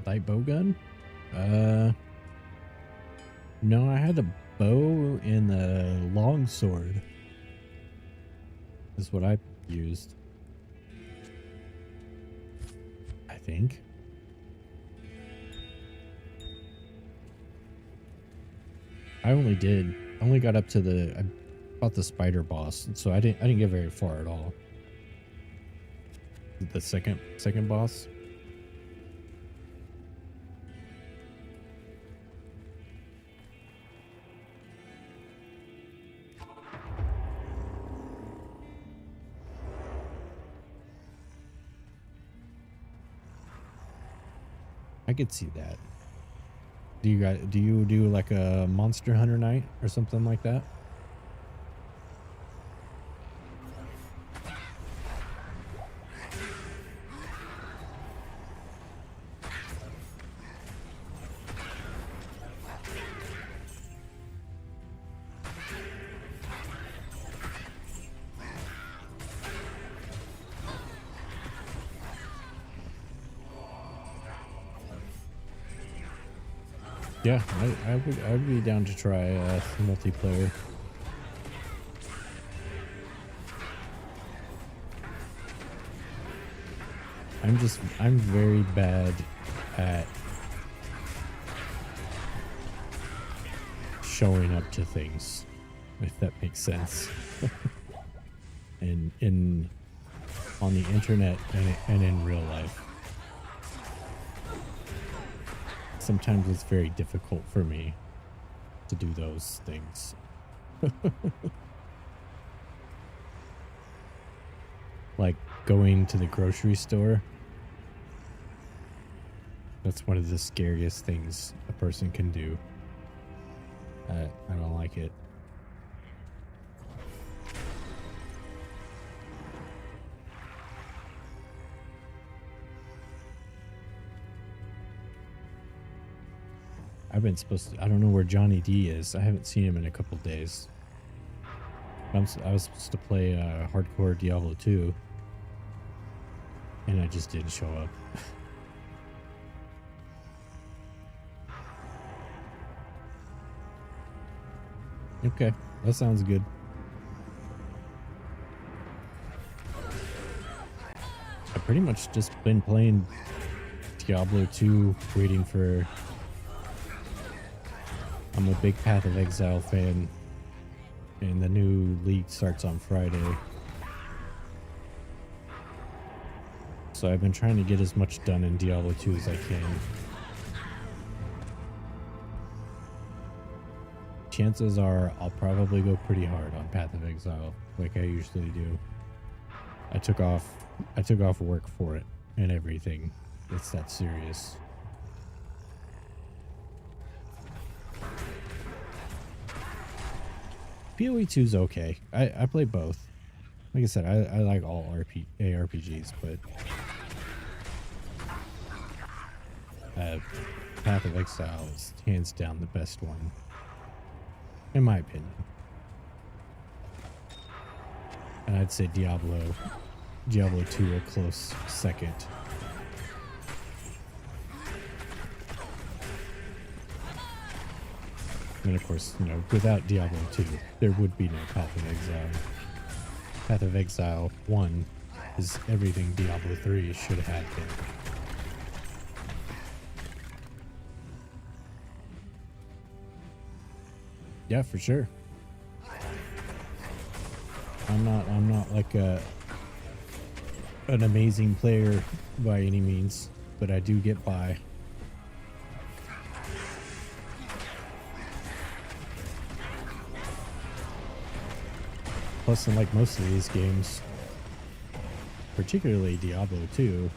Light bow gun? No, I had a bow and a long sword. Is what I used. I think. I only got up to I fought the spider boss, so I didn't get very far at all. The second boss. I could see that. Do you do like a Monster Hunter night or something like that? Yeah, I would be down to try multiplayer. I'm very bad at showing up to things, if that makes sense. and in on the internet and in real life. Sometimes it's very difficult for me to do those things. Like going to the grocery store. That's one of the scariest things a person can do. I don't like it. I've been supposed to, I don't know where Johnny D is. I haven't seen him in a couple days. I was supposed to play hardcore Diablo 2. And I just didn't show up. Okay, that sounds good. I've pretty much just been playing Diablo 2, waiting for... I'm a big Path of Exile fan, and the new league starts on Friday. So I've been trying to get as much done in Diablo 2 as I can. Chances are I'll probably go pretty hard on Path of Exile, like I usually do. I took off work for it and everything. It's that serious. PoE 2's okay. I play both. Like I said, I like all ARPGs, but Path of Exile is hands down the best one, in my opinion. And I'd say Diablo 2 a close second. And of course, you know, without Diablo 2, there would be no Path of Exile. Path of Exile 1 is everything Diablo 3 should have been. Yeah, for sure. I'm not like an amazing player by any means, but I do get by. Plus, unlike most of these games, particularly Diablo 2,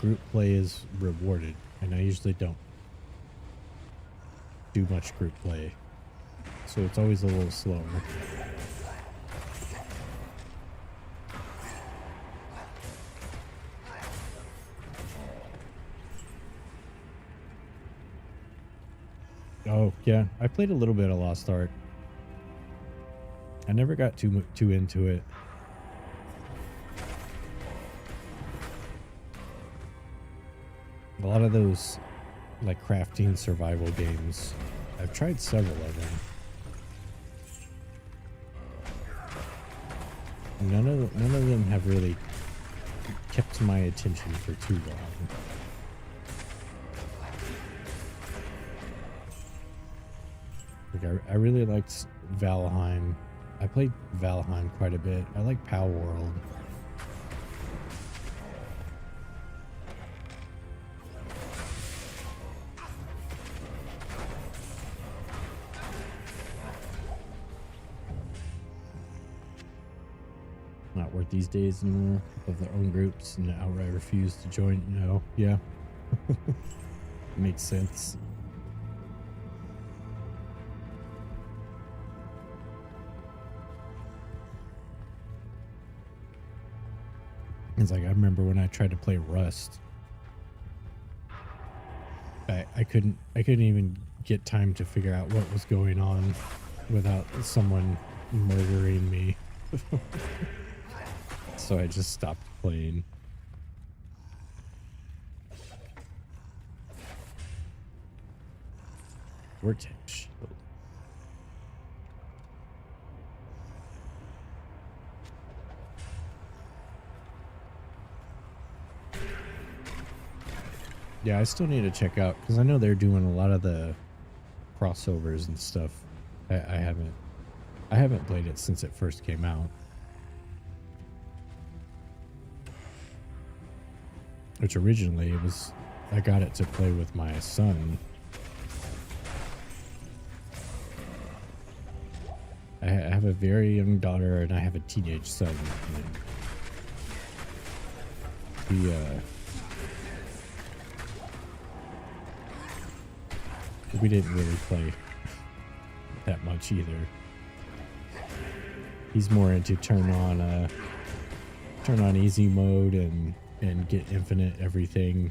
group play is rewarded, and I usually don't do much group play, so it's always a little slower. Oh, yeah, I played a little bit of Lost Ark. I never got too into it. A lot of those, like, crafting survival games, I've tried several of them. None of them have really kept my attention for too long. Like, I really liked Valheim. I played Valheim quite a bit. I like Pal World. Not worth these days anymore. Of their own groups and outright refuse to join. No, yeah. Makes sense. It's like I remember when I tried to play Rust. I couldn't even get time to figure out what was going on without someone murdering me. So I just stopped playing. Vortex shield. Yeah, I still need to check out because I know they're doing a lot of the crossovers and stuff. I haven't played it since it first came out. Which originally it was, I got it to play with my son. I have a very young daughter and I have a teenage son. And we didn't really play that much either. He's more into turn on easy mode and get infinite everything.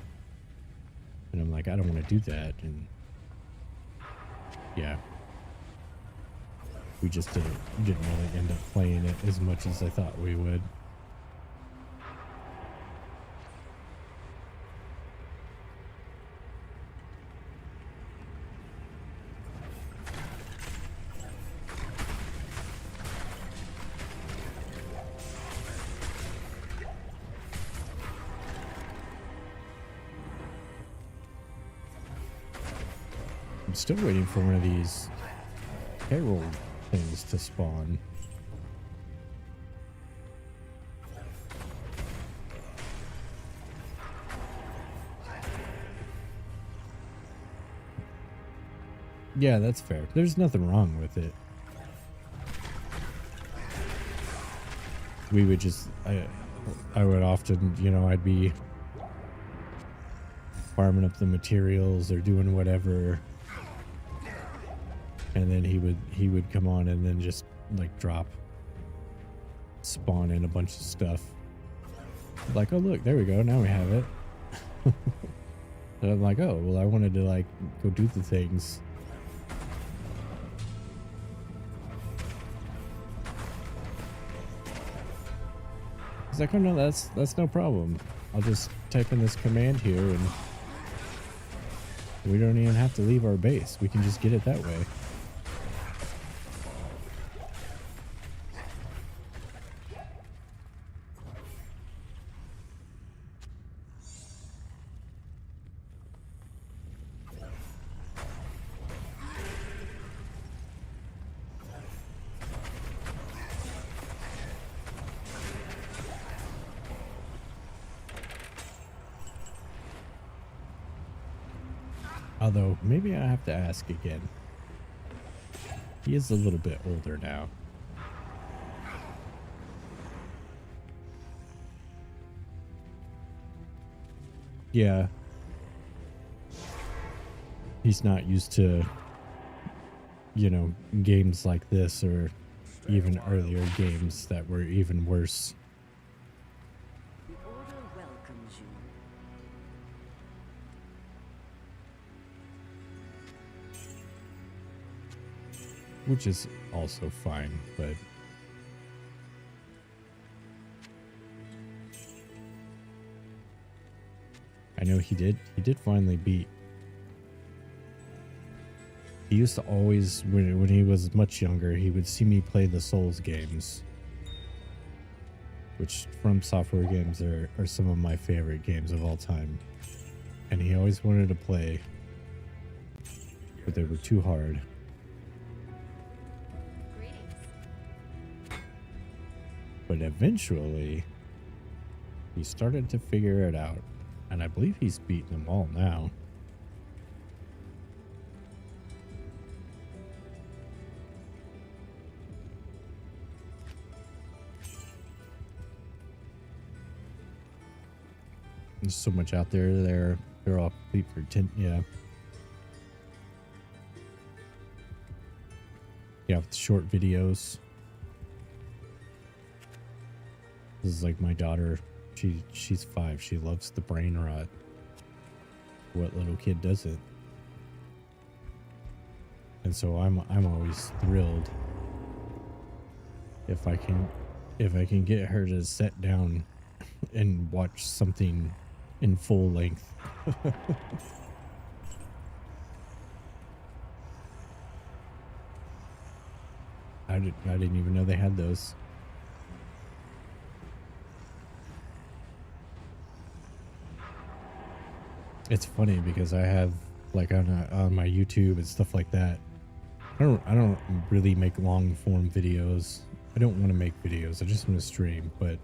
And I'm like, I don't want to do that. And yeah, we just didn't really end up playing it as much as I thought we would. I'm still waiting for one of these payroll things to spawn. Yeah, that's fair. There's nothing wrong with it. We would just, I would often, you know, I'd be farming up the materials or doing whatever. And then he would come on and then just like spawn in a bunch of stuff. Like, oh look, there we go, now we have it. And I'm like, oh well, I wanted to like go do the things. He's like, oh no, that's no problem. I'll just type in this command here and we don't even have to leave our base. We can just get it that way. Although, maybe I have to ask again. He is a little bit older now. Yeah. He's not used to, you know, games like this or even earlier games that were even worse. The Order welcomes you. Which is also fine, but I know he did finally beat. He used to always, when he was much younger, he would see me play the Souls games, which From Software games are some of my favorite games of all time. And he always wanted to play, but they were too hard. But eventually, he started to figure it out. And I believe he's beaten them all now. There's so much out there. They're all complete for 10. Yeah. Yeah, with short videos. This is like my daughter. She's 5. She loves the brain rot. What little kid doesn't? And so I'm always thrilled if I can get her to sit down and watch something in full length. I didn't even know they had those. It's funny because I have like on my YouTube and stuff like that. I don't really make long form videos. I don't want to make videos. I just want to stream, but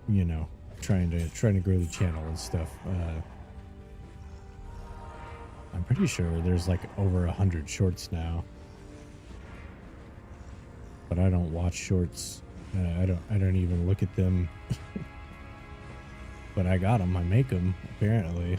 you know, trying to grow the channel and stuff. I'm pretty sure there's like over 100 shorts now, but I don't watch shorts. I don't even look at them. But I got them. I make them apparently.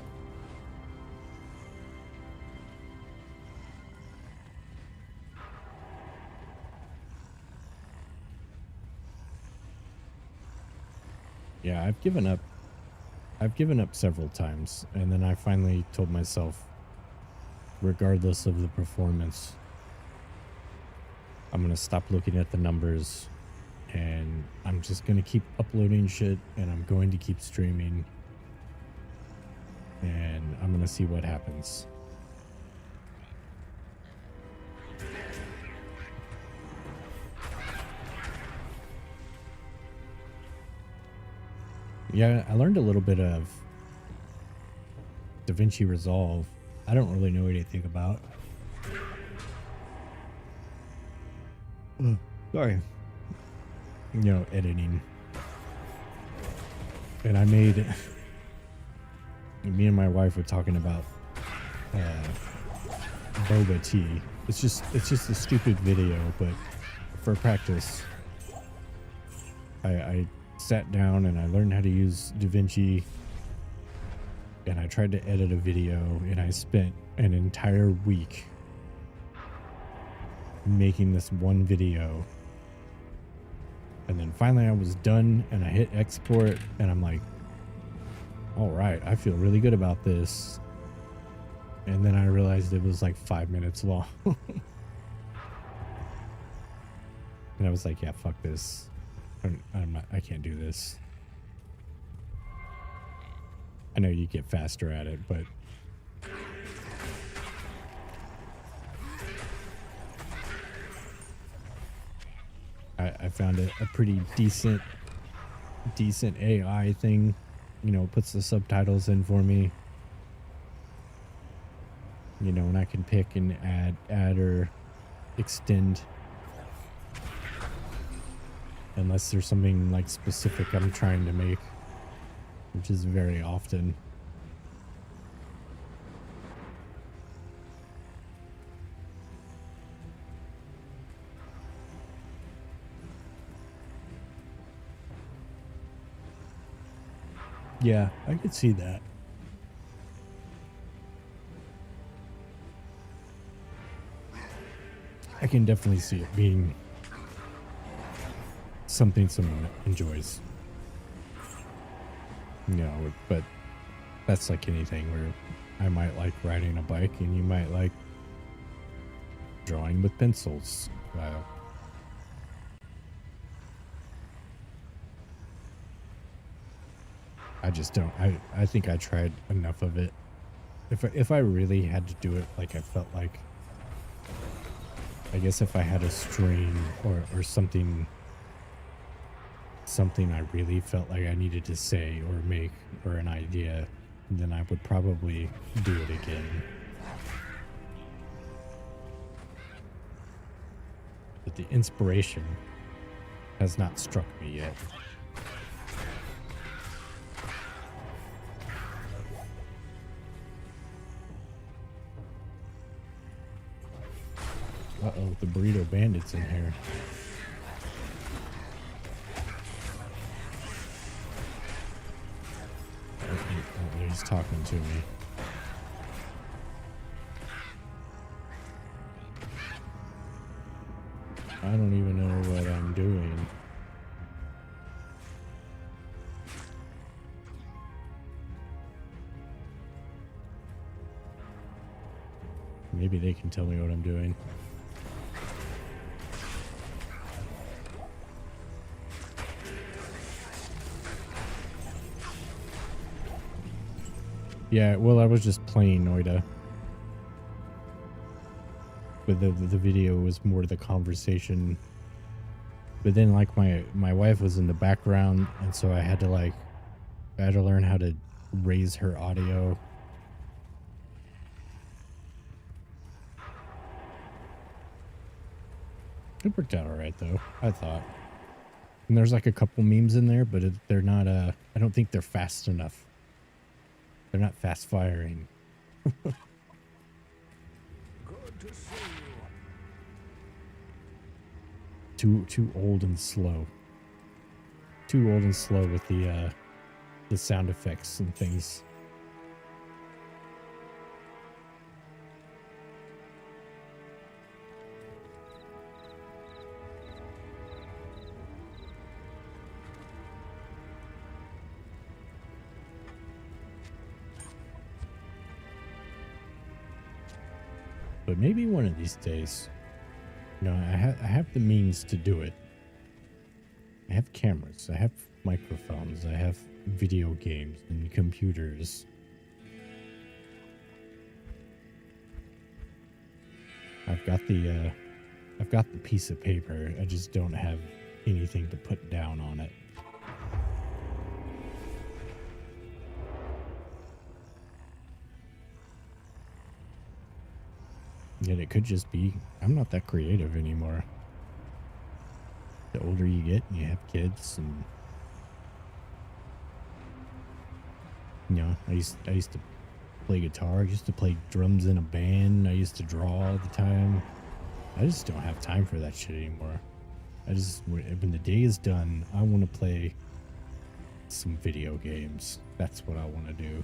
Yeah, I've given up several times, and then I finally told myself, regardless of the performance, I'm gonna stop looking at the numbers, and I'm just gonna keep uploading shit, and I'm going to keep streaming, and I'm gonna see what happens. Yeah, I learned a little bit of DaVinci Resolve. I don't really know anything about. Sorry. You know, editing. And I made... Me and my wife were talking about boba tea. It's just a stupid video, but for practice, I sat down and I learned how to use DaVinci, and I tried to edit a video, and I spent an entire week making this one video, and then finally I was done and I hit export, and I'm like, all right, I feel really good about this. And then I realized it was like 5 minutes long. And I was like, yeah, fuck this. I can't do this. I know you get faster at it, but I found a pretty decent AI thing. You know, puts the subtitles in for me. You know, and I can pick and add or extend. Unless there's something like specific I'm trying to make, which is very often. Yeah, I could see that. I can definitely see it being something someone enjoys. You know, but that's like anything where I might like riding a bike and you might like drawing with pencils. I just don't. I think I tried enough of it. If I really had to do it, like I felt like, I guess if I had a stream or something I really felt like I needed to say or make, or an idea, then I would probably do it again. But the inspiration has not struck me yet. Uh-oh, the burrito bandit's in here. he's talking to me. I don't even know what I'm doing. Maybe they can tell me what I'm doing. Yeah, well, I was just playing Noida. But the video was more the conversation. But then, like, my wife was in the background, and so I had to learn how to raise her audio. It worked out alright, though, I thought. And there's like a couple memes in there, but they're not, I don't think they're fast enough. They're not fast firing. Good to see you. Too old and slow. Too old and slow with the sound effects and things. But maybe one of these days, you know, I have the means to do it. I have cameras, I have microphones, I have video games and computers. I've got the piece of paper. I just don't have anything to put down on it. Yet it could just be, I'm not that creative anymore. The older you get and you have kids, and you know, I used to play guitar, I used to play drums in a band, I used to draw all the time. I just don't have time for that shit anymore. When the day is done, I want to play some video games. That's what I want to do.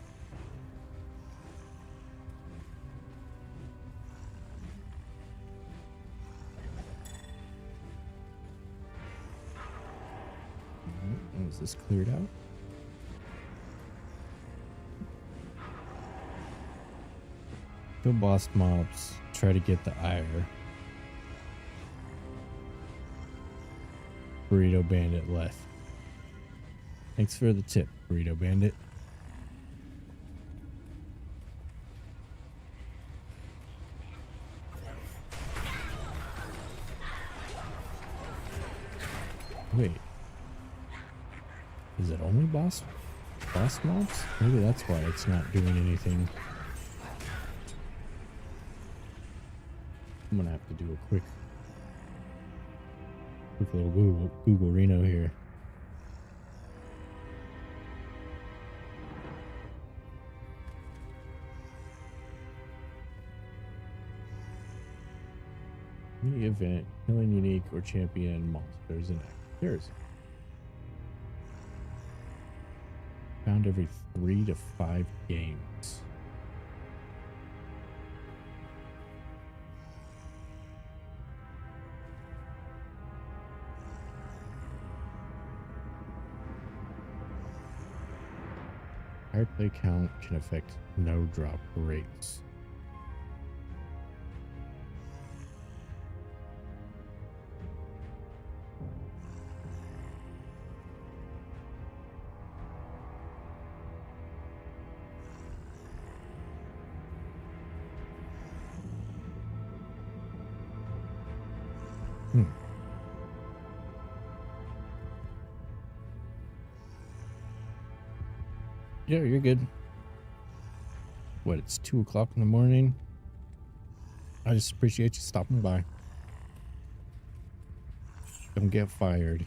Is this cleared out? Kill boss mobs. Try to get the ire. Burrito Bandit left. Thanks for the tip, Burrito Bandit. Wait. Is it only boss mobs? Maybe that's why it's not doing anything. I'm gonna have to do a quick little Google Reno here. Mini event, killing unique or champion monsters and actors. Found every 3 to 5 games. Higher play count can affect no drop rates. Yeah, you're good. What, it's 2 o'clock in the morning? I just appreciate you stopping by. Don't get fired.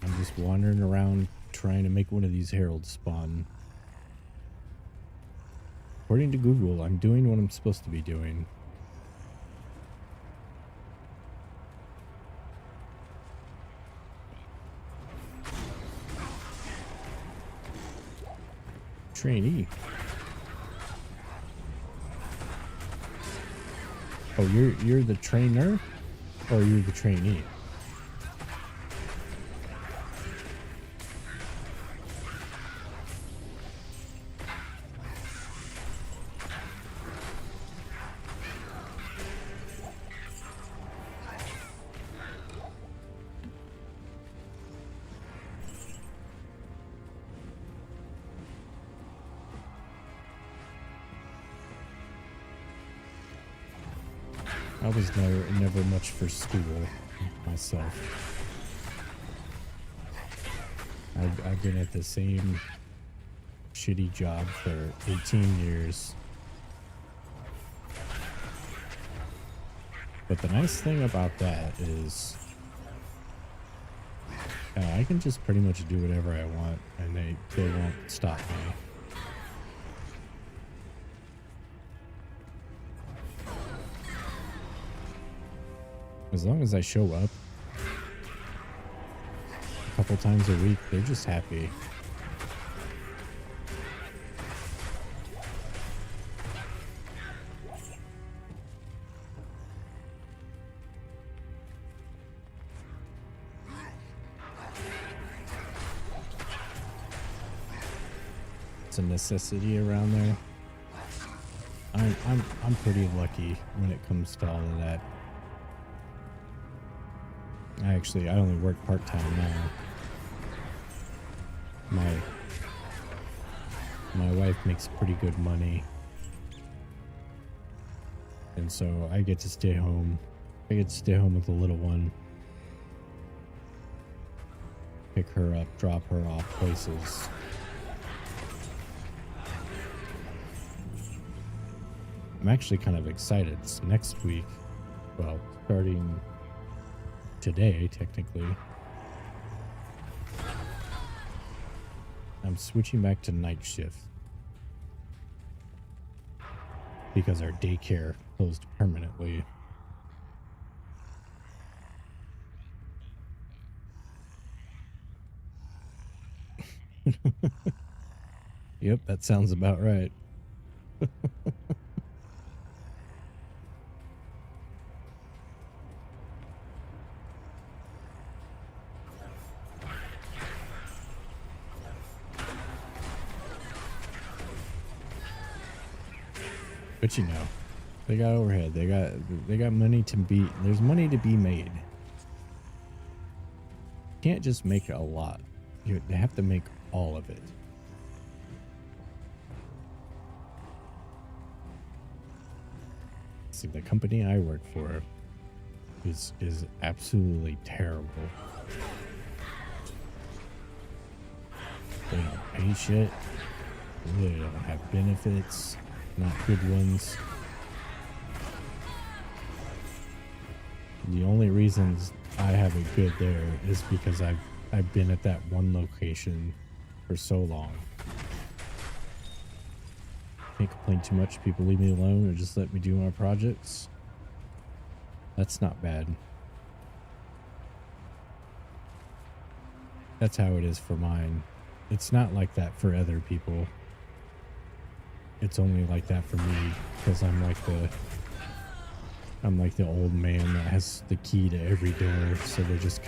I'm just wandering around trying to make one of these heralds spawn. According to Google, I'm doing what I'm supposed to be doing. trainee. Oh, you're the trainer, or you're the trainee? I was never much for school myself. I've been at the same shitty job for 18 years. But the nice thing about that is I can just pretty much do whatever I want, and they won't stop me. As long as I show up a couple times a week, they're just happy. It's a necessity around there. I'm pretty lucky when it comes to all of that. I only work part-time now. My wife makes pretty good money, and so I get to stay home. I get to stay home with the little one, pick her up, drop her off places. I'm actually kind of excited. It's next week, well, starting today, technically, I'm switching back to night shift because our daycare closed permanently. Yep, that sounds about right. But you know, they got overhead. They got money to be. There's money to be made. You can't just make a lot. You have to make all of it. See, the company I work for is absolutely terrible. They don't pay shit. They don't have benefits. Not good ones. The only reasons I have it good there is because I've been at that one location for so long. Can't complain too much. People leave me alone or just let me do my projects. That's not bad. That's how it is for mine. It's not like that for other people. It's only like that for me because I'm like the old man that has the key to every door, so they just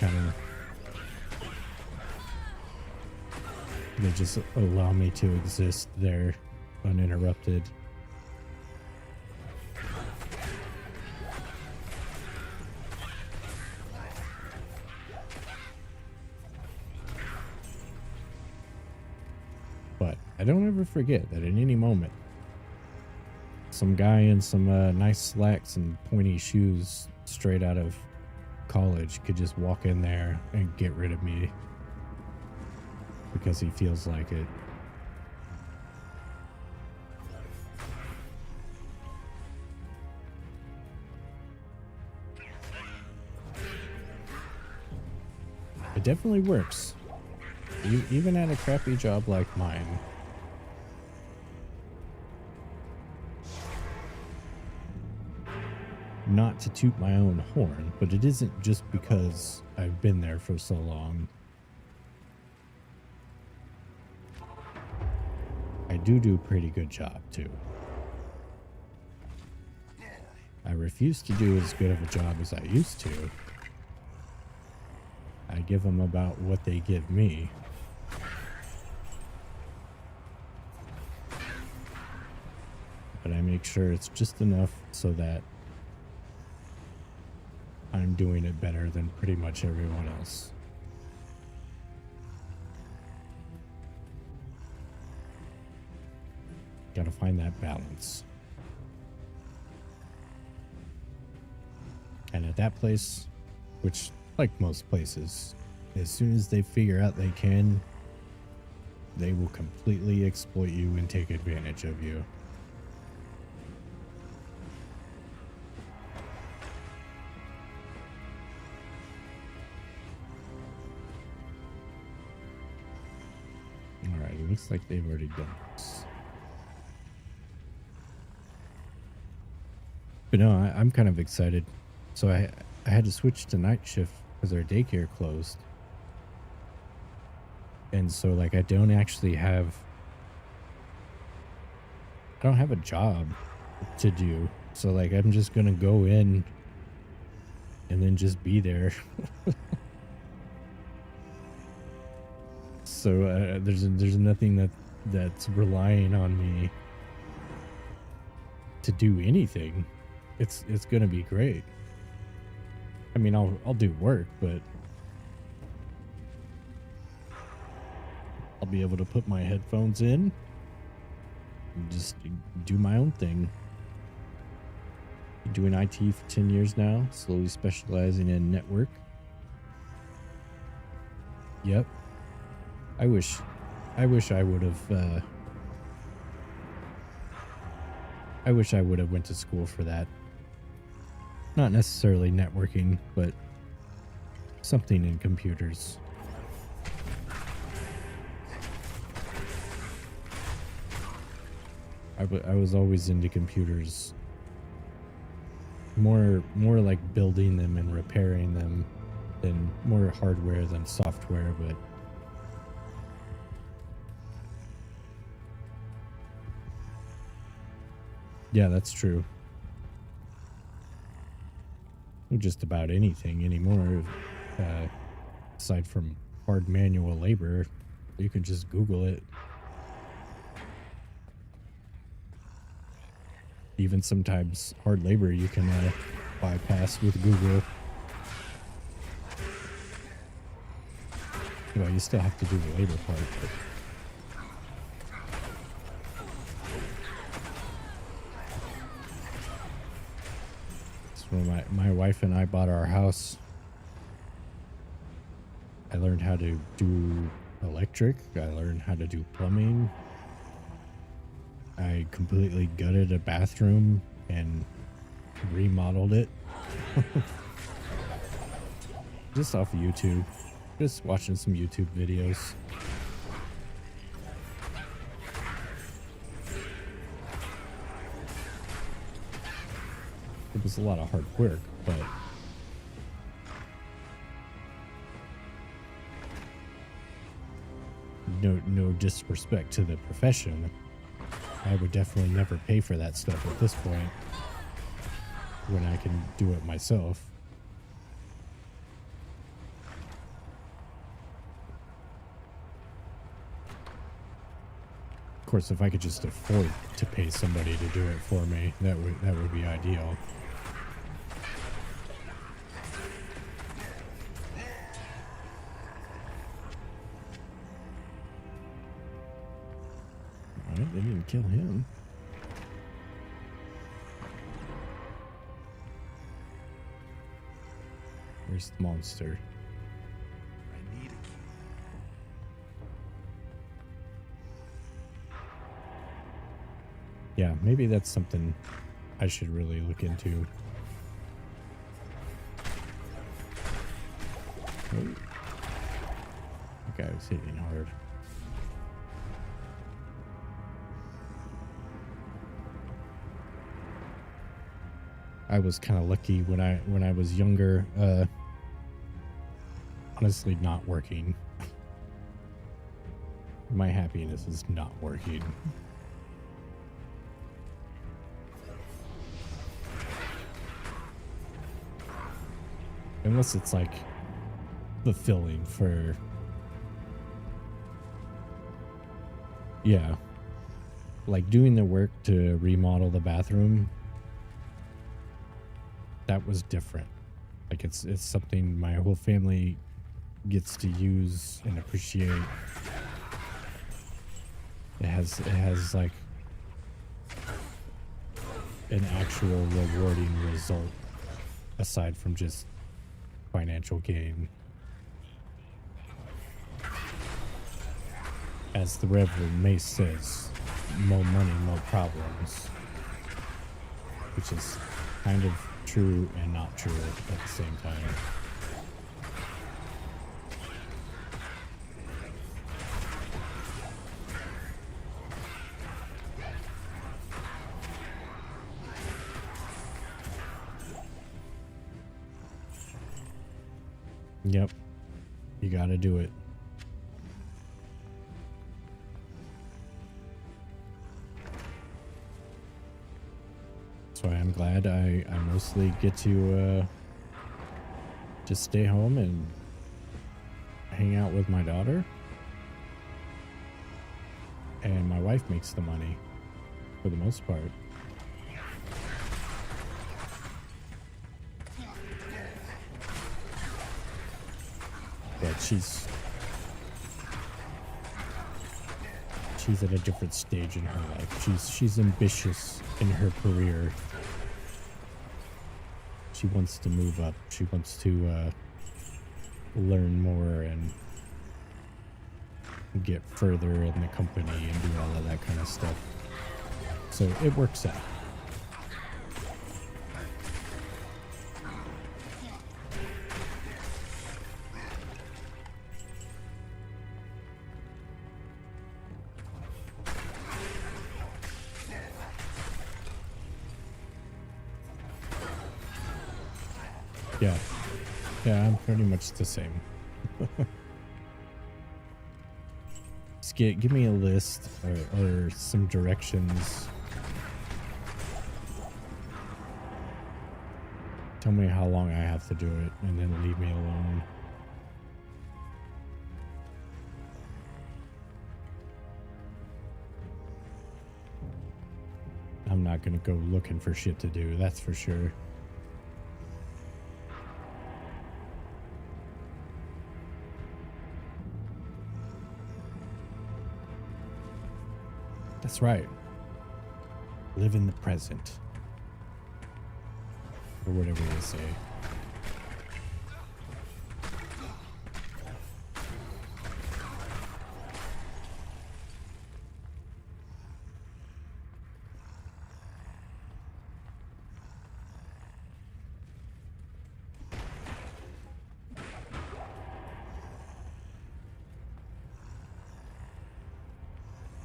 allow me to exist there uninterrupted. But I don't ever forget that at any moment, some guy in some nice slacks and pointy shoes straight out of college could just walk in there and get rid of me because he feels like it. It definitely works. Even at a crappy job like mine. Not to toot my own horn, but it isn't just because I've been there for so long. I do a pretty good job too. I refuse to do as good of a job as I used to. I give them about what they give me. But I make sure it's just enough so that I'm doing it better than pretty much everyone else. Gotta find that balance. And at that place, which, like most places, as soon as they figure out they can, they will completely exploit you and take advantage of you. Alright, it looks like they've already done this. But no, I'm kind of excited. So I had to switch to night shift because our daycare closed. And so like I don't have a job to do. So like I'm just gonna go in and then just be there. So there's nothing that's relying on me to do anything. It's gonna be great. I mean, I'll do work, but I'll be able to put my headphones in and just do my own thing. Been doing IT for 10 years now, slowly specializing in network. Yep. I wish I would have went to school for that. Not necessarily networking, but something in computers. I was always into computers. More like building them and repairing them than more hardware than software, but yeah, that's true. Just about anything anymore, aside from hard manual labor, you can just Google it. Even sometimes hard labor you can bypass with Google. Well, you still have to do the labor part, but when my wife and I bought our house, I learned how to do electric. I learned how to do plumbing. I completely gutted a bathroom and remodeled it. Just off of YouTube. Just watching some YouTube videos. It was a lot of hard work, but no disrespect to the profession. I would definitely never pay for that stuff at this point when I can do it myself. Of course, if I could just afford to pay somebody to do it for me, that would be ideal. Alright, they didn't kill him. Where's the monster? I need a key. Yeah, maybe that's something I should really look into. Oh. That guy was hitting hard. I was kind of lucky when I was younger. Honestly, not working. My happiness is not working. Unless it's like fulfilling for, yeah, like doing the work to remodel the bathroom. That was different. Like it's something my whole family gets to use and appreciate. It has like an actual rewarding result aside from just financial gain. As the Reverend Mace says, more money, more problems. Which is kind of true and not true at the same time. Yep. You gotta do it. That's why I'm glad I mostly get to just stay home and hang out with my daughter. And my wife makes the money for the most part. But she's at a different stage in her life. She's ambitious in her career. She wants to move up. She wants to learn more and get further in the company and do all of that kind of stuff. So it works out. Yeah, I'm pretty much the same. Just give me a list or some directions. Tell me how long I have to do it, and then leave me alone. I'm not gonna go looking for shit to do, that's for sure. That's right. Live in the present. Or whatever they say.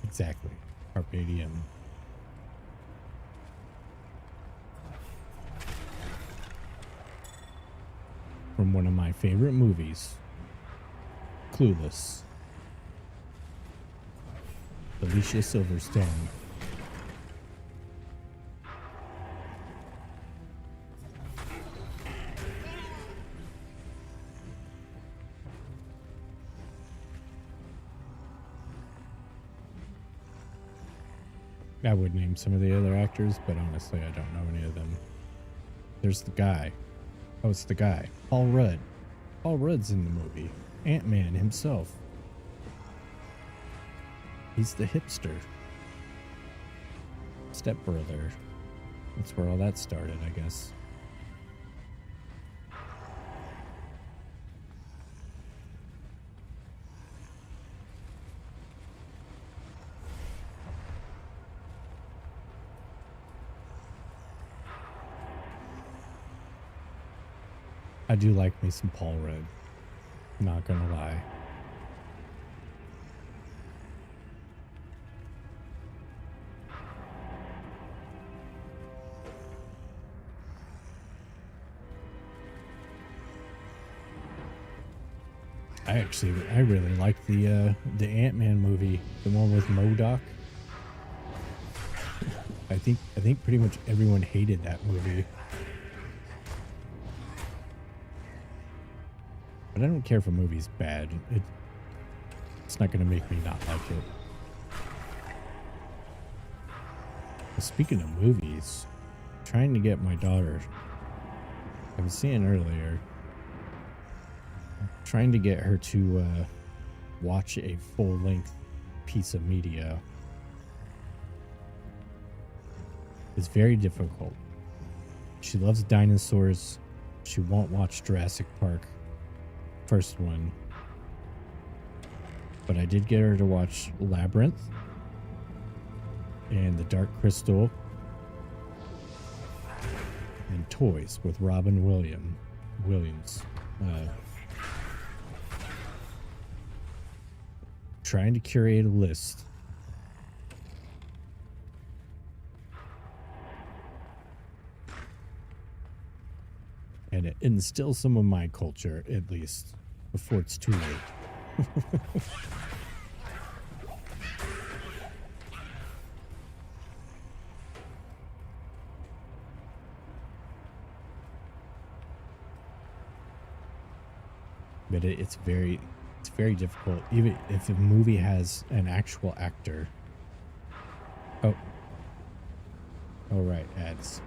Exactly. Carpe diem. From one of my favorite movies, Clueless. Alicia Silverstone. I would name some of the other actors, but honestly, I don't know any of them. There's the guy. Oh, it's the guy. Paul Rudd. Paul Rudd's in the movie. Ant-Man himself. He's the hipster. Stepbrother. That's where all that started, I guess. I do like me some Paul Rudd. Not gonna lie. I really like the Ant-Man movie, the one with MODOK. I think pretty much everyone hated that movie. But I don't care if a movie's bad. It's not going to make me not like it. But speaking of movies, trying to get my daughter, I was saying earlier, trying to get her to watch a full-length piece of media is very difficult. She loves dinosaurs. She won't watch Jurassic Park, first one. But I did get her to watch Labyrinth and The Dark Crystal and Toys with Robin Williams. Trying to curate a list. And it instills some of my culture, at least, before it's too late. But it's very difficult, even if a movie has an actual actor. Oh, right, ads.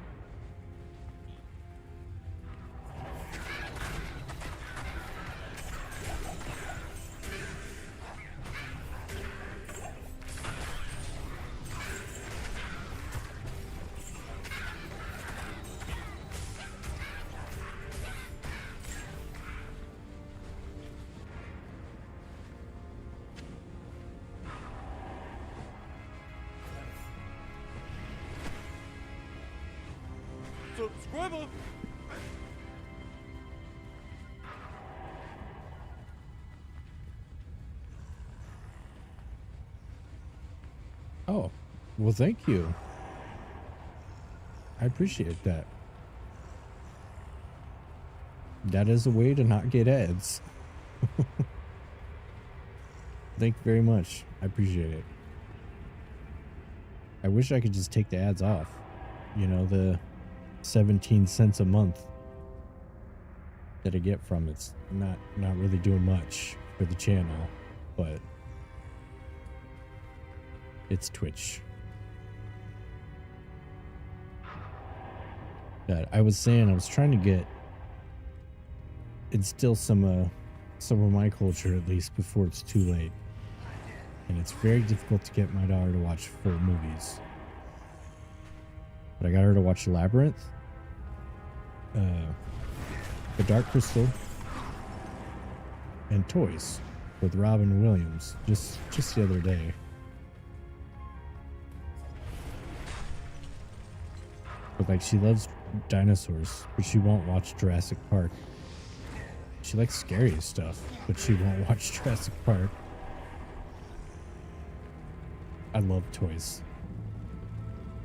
Subscriber! Oh, well, thank you. I appreciate that. That is a way to not get ads. Thank you very much. I appreciate it. I wish I could just take the ads off. You know, the 17 cents a month that I get from it's not really doing much for the channel, but it's Twitch. That I was saying I was trying to instill some of my culture, at least before it's too late. And it's very difficult to get my daughter to watch full movies. But I got her to watch Labyrinth, The Dark Crystal, and Toys with Robin Williams just the other day. But like, she loves dinosaurs, but she won't watch Jurassic Park. She likes scary stuff, but she won't watch Jurassic Park. I love Toys.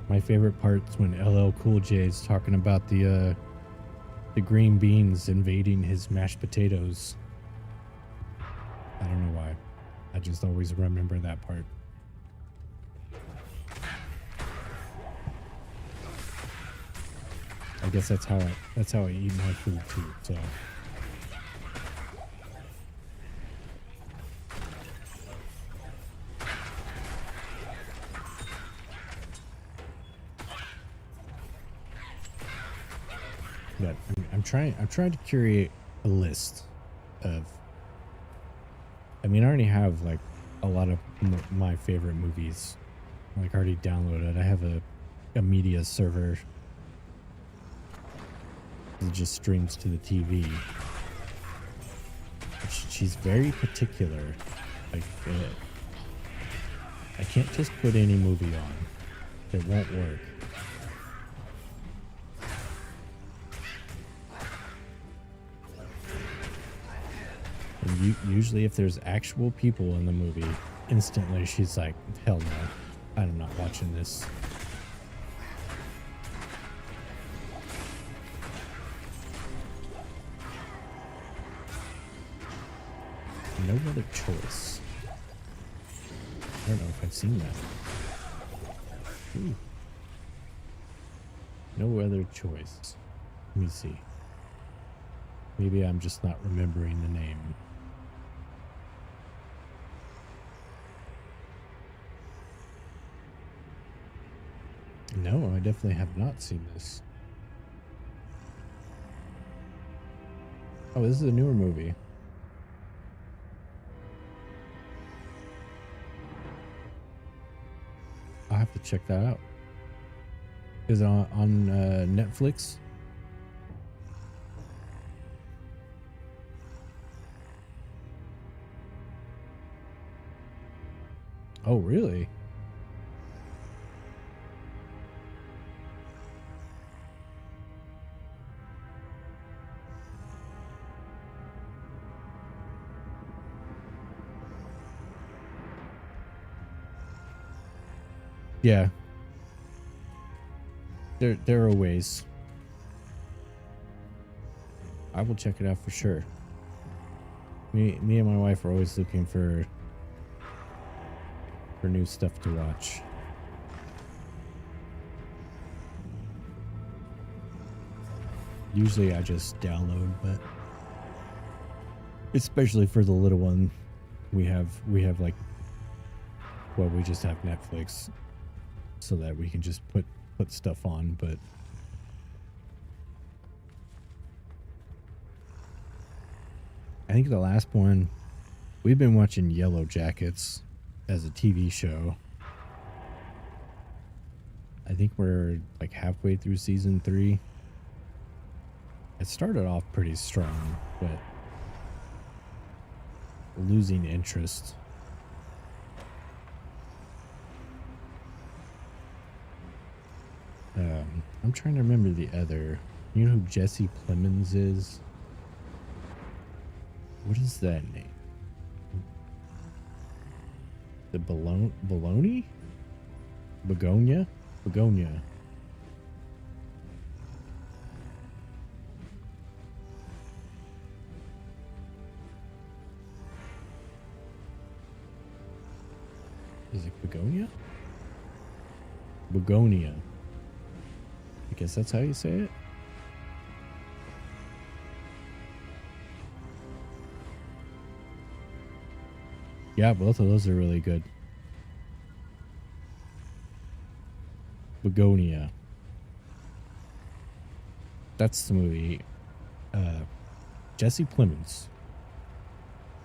My favorite part's when LL Cool J is talking about the green beans invading his mashed potatoes. I don't know why. I just always remember that part. I guess that's how I eat my food too. So. But I'm trying to curate a list of. I mean, I already have like a lot of my favorite movies, like already downloaded. I have a media server that just streams to the TV. She's very particular. Like, I can't just put any movie on. It won't work. And usually if there's actual people in the movie, instantly she's like, hell no, I'm not watching this. No Other Choice. I don't know if I've seen that. Ooh. No Other Choice. Let me see. Maybe I'm just not remembering the name. No, I definitely have not seen this. Oh, this is a newer movie. I'll have to check that out. Is it on Netflix? Oh, really? Yeah. There are ways. I will check it out for sure. Me and my wife are always looking for new stuff to watch. Usually I just download, but especially for the little one, we have like, well, we just have Netflix so that we can just put stuff on, but I think the last one, we've been watching Yellow Jackets as a TV show. I think we're like halfway through season 3. It started off pretty strong, but losing interest. I'm trying to remember the other. You know who Jesse Plemons is? What is that name? The Bologna? Begonia? Begonia. Is it Begonia? Begonia. I guess that's how you say it. Yeah, both of those are really good. Begonia. That's the movie. Jesse Plemons.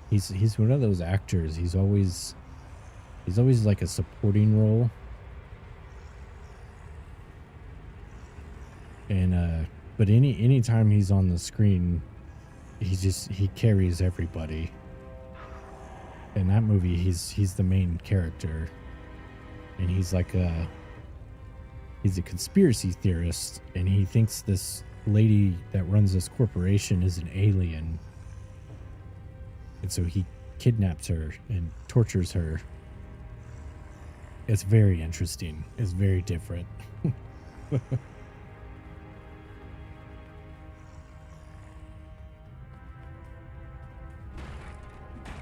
He's one of those actors. He's always like a supporting role. And but any time he's on the screen, he carries everybody. In that movie, he's the main character, and he's a conspiracy theorist, and he thinks this lady that runs this corporation is an alien, and so he kidnaps her and tortures her. It's very interesting. It's very different.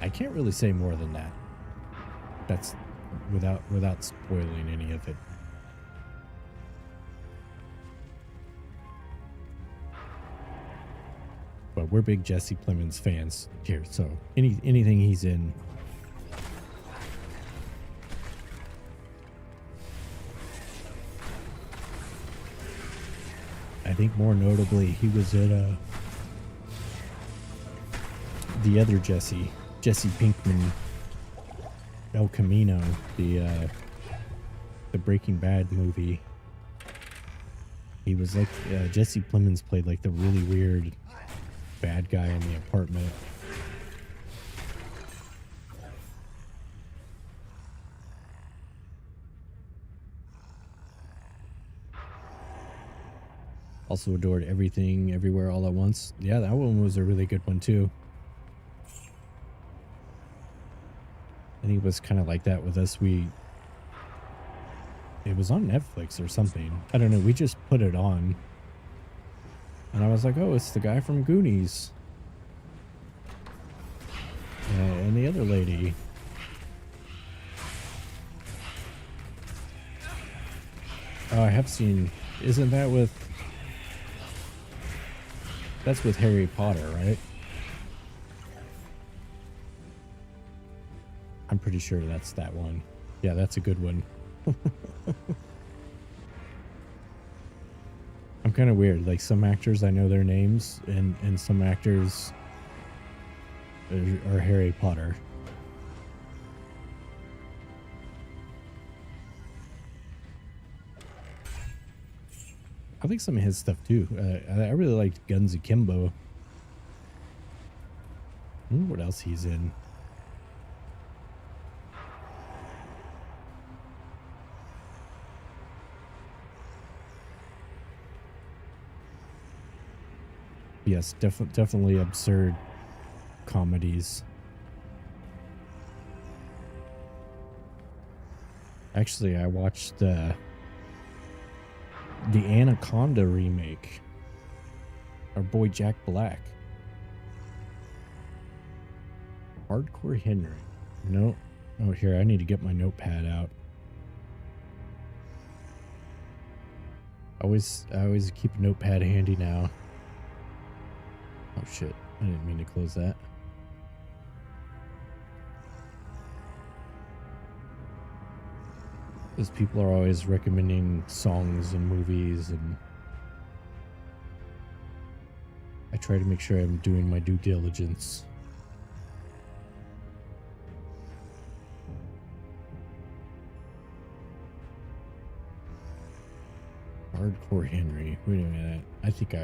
I can't really say more than that. That's without spoiling any of it. But we're big Jesse Plemons fans here, so anything he's in. I think more notably he was at the other Jesse Pinkman, El Camino, the Breaking Bad movie. He was like Jesse Plemons played like the really weird bad guy in the apartment. Also adored Everything Everywhere All at Once. Yeah, that one was a really good one too. I think it was kind of like that with us. It was on Netflix or something. I don't know. We just put it on. And I was like, oh, it's the guy from Goonies. And the other lady. Oh, I have seen. Isn't that with That's with Harry Potter, right? I'm pretty sure that's that one. Yeah, that's a good one. I'm kind of weird. Like some actors, I know their names, and some actors are Harry Potter. I like some of his stuff too. I really liked Guns Akimbo. I wonder what else he's in. Yes, definitely absurd comedies. Actually, I watched the Anaconda remake. Our boy Jack Black. Hardcore Henry. No. Oh, here, I need to get my notepad out. I always keep a notepad handy now. Oh shit, I didn't mean to close that. Because people are always recommending songs and movies, and I try to make sure I'm doing my due diligence. Hardcore Henry. Wait a minute. I think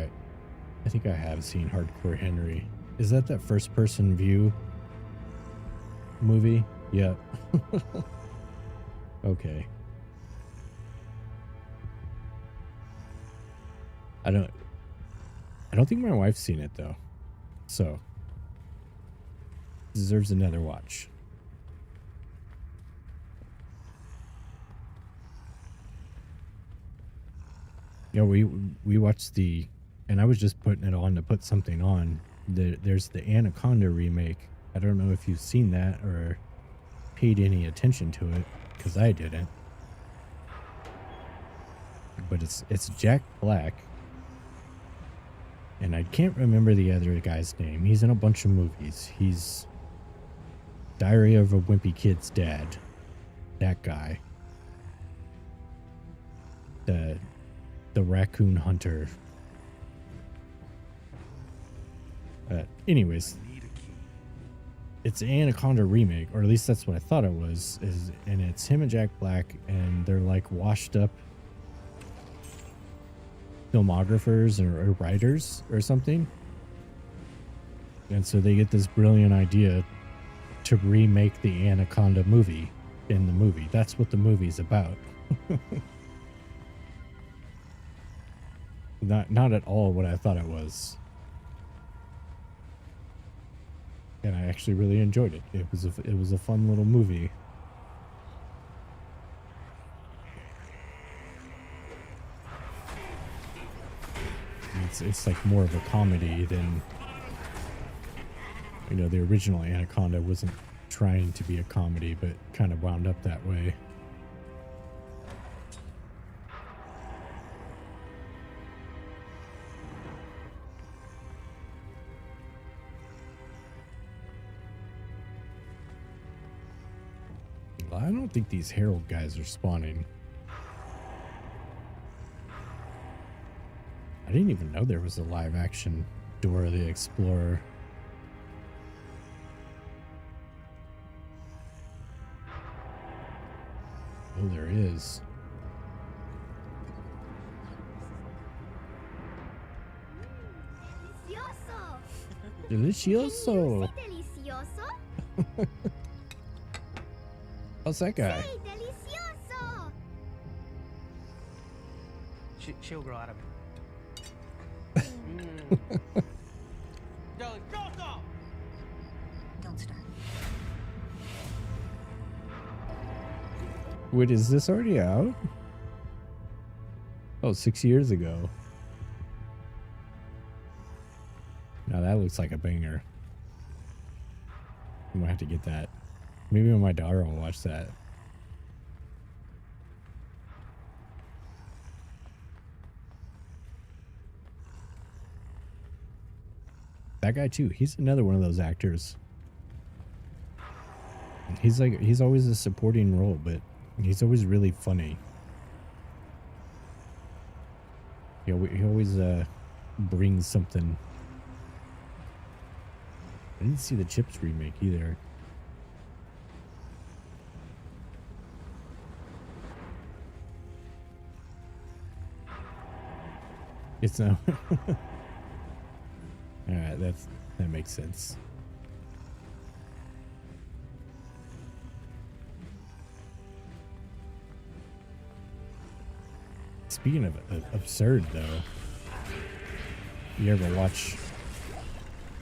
I have seen Hardcore Henry. Is that first person view movie? Yeah. Okay. I don't think my wife's seen it though. So deserves another watch. Yeah, we watched and I was just putting it on to put something on. There's the Anaconda remake. I don't know if you've seen that or paid any attention to it, because I didn't. But it's Jack Black, and I can't remember the other guy's name. He's in a bunch of movies. He's Diary of a Wimpy Kid's dad. That guy. The raccoon hunter. Anyways, it's an Anaconda remake, or at least that's what I thought it was. And it's him and Jack Black, and they're like washed up filmographers or writers or something. And so they get this brilliant idea to remake the Anaconda movie in the movie. That's what the movie's about. Not at all what I thought it was. And I actually really enjoyed it. It was a fun little movie. It's like more of a comedy than, you know, the original Anaconda wasn't trying to be a comedy, but kind of wound up that way. I don't think these Herald guys are spawning. I didn't even know there was a live action Dora the Explorer. Oh, there is. Delicioso. Delicioso. How's that guy? Hey, delicioso. She'll grow out of it. Delicioso! Don't start. Wait, is this already out? Oh, 6 years ago. Now that looks like a banger. I might have to get that. Maybe my daughter will watch that. That guy too. He's another one of those actors. He's always a supporting role, but he's always really funny. He always brings something. I didn't see the Chips remake either. It's no. All right, that makes sense. Speaking of absurd, though, you ever watch?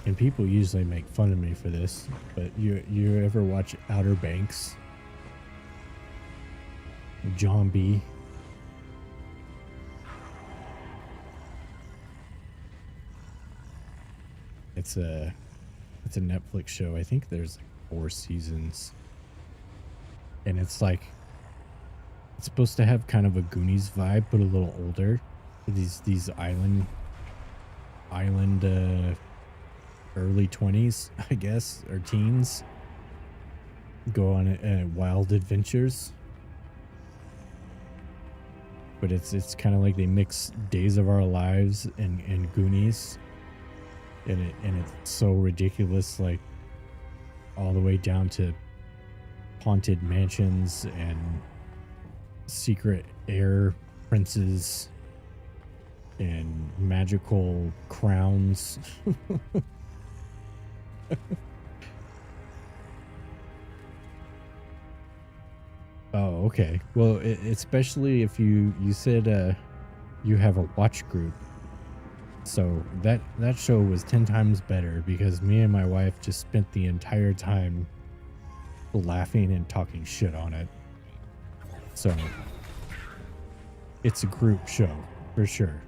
And people usually make fun of me for this, but you ever watch Outer Banks? John B. It's a Netflix show. I think there's like 4 seasons, and it's like it's supposed to have kind of a Goonies vibe, but a little older. These island early 20s, I guess, or teens go on wild adventures. But it's kind of like they mix Days of Our Lives and Goonies. And it's so ridiculous, like all the way down to haunted mansions and secret air princes and magical crowns. Oh, okay. Well, especially if you said you have a watch group. So that show was 10 times better because me and my wife just spent the entire time laughing and talking shit on it. So it's a group show for sure.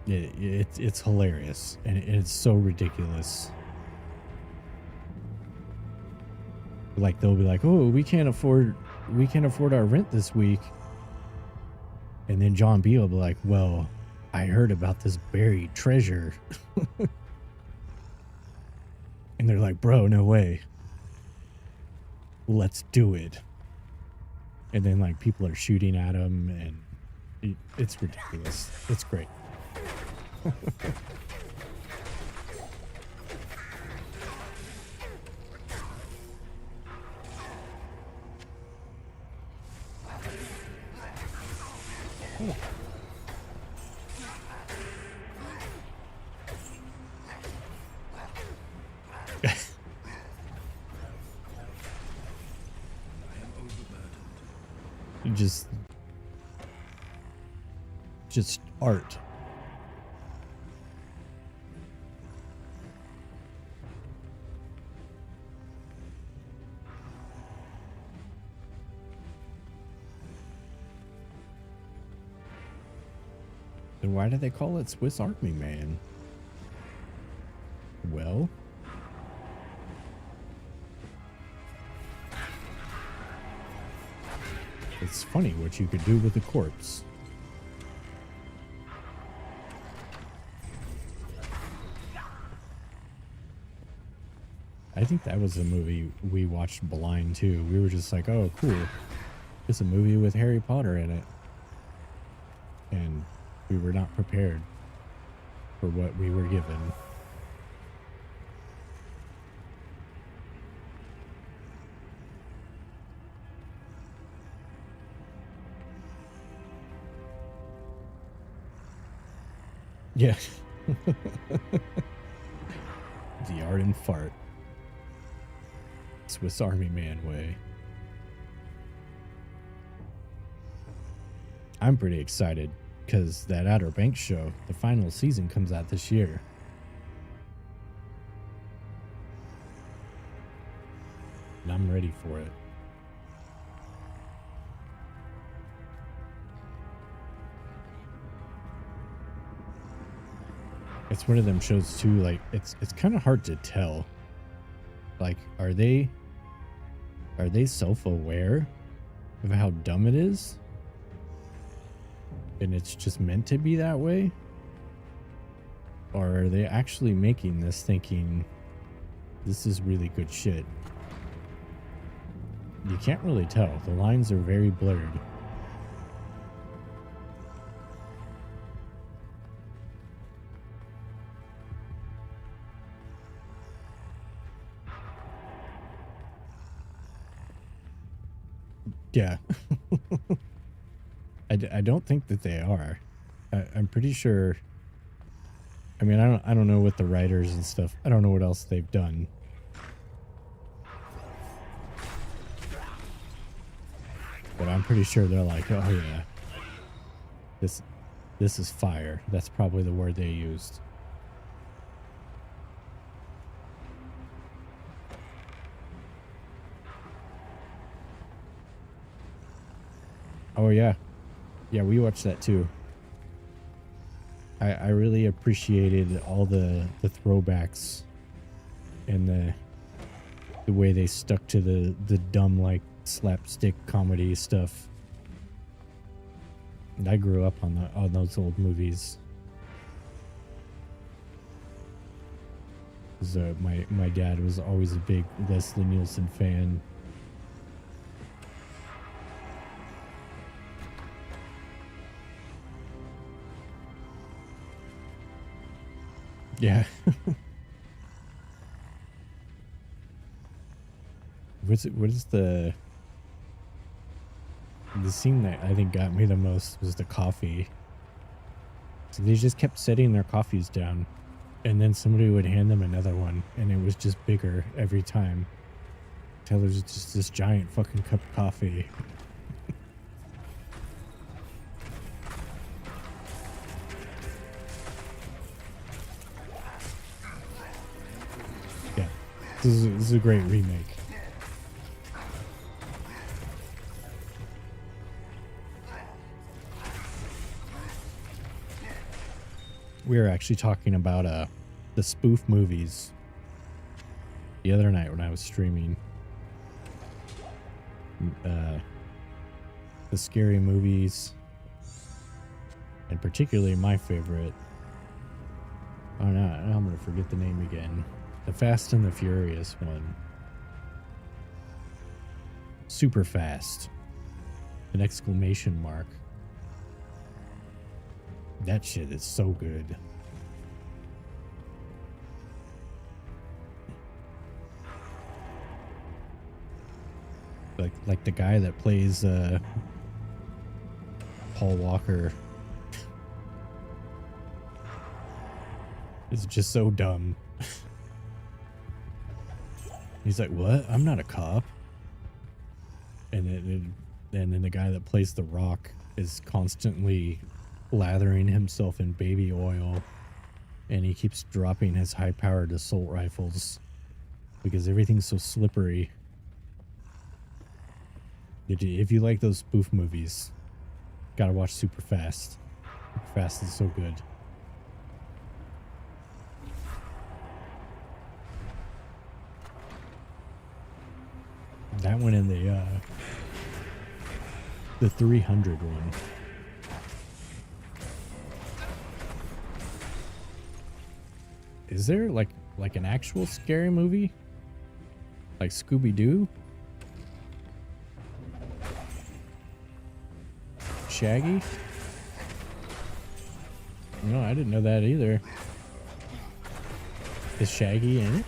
It's hilarious and it's so ridiculous. Like they'll be like, "Oh, we can't afford our rent this week." And then John B will be like, "Well, I heard about this buried treasure." And they're like, "Bro, no way. Let's do it." And then like people are shooting at him and it's ridiculous. It's great. Just art. Then why do they call it Swiss Army Man? Well, it's funny what you could do with a corpse. I think that was a movie we watched blind too. We were just like, "Oh, cool. It's a movie with Harry Potter in it." And we were not prepared for what we were given. Yeah. The art and fart. Swiss Army Man way. I'm pretty excited because that Outer Banks show, the final season, comes out this year. And I'm ready for it. It's one of them shows too, like it's kind of hard to tell. Like, are they self-aware of how dumb it is? And it's just meant to be that way? Or are they actually making this thinking this is really good shit? You can't really tell. The lines are very blurred. Yeah. I don't think that they are. I'm pretty sure. I mean, I don't know what the writers and stuff. I don't know what else they've done. But I'm pretty sure they're like, oh yeah, this is fire. That's probably the word they used. Oh yeah. Yeah, we watched that too. I really appreciated all the throwbacks and the way they stuck to the dumb like slapstick comedy stuff. And I grew up on those old movies. 'Cause, my dad was always a big Leslie Nielsen fan. Yeah. What is the scene that I think got me the most was the coffee. So they just kept setting their coffees down, and then somebody would hand them another one, and it was just bigger every time. Till there's just this giant fucking cup of coffee. Yeah, this is a great remake. We were actually talking about the spoof movies the other night when I was streaming. The scary movies, and particularly my favorite. Oh no, I'm gonna forget the name again. The Fast and the Furious one. Super Fast. An exclamation mark. That shit is so good. Like the guy that plays Paul Walker is just so dumb. He's like, "What? I'm not a cop." And then the guy that plays The Rock is constantly lathering himself in baby oil, and he keeps dropping his high-powered assault rifles because everything's so slippery. If you like those spoof movies, gotta watch Super Fast. Super Fast is so good. That one in the 300 one. Is there like an actual scary movie? Like Scooby-Doo? Shaggy? No, I didn't know that either. Is Shaggy in it?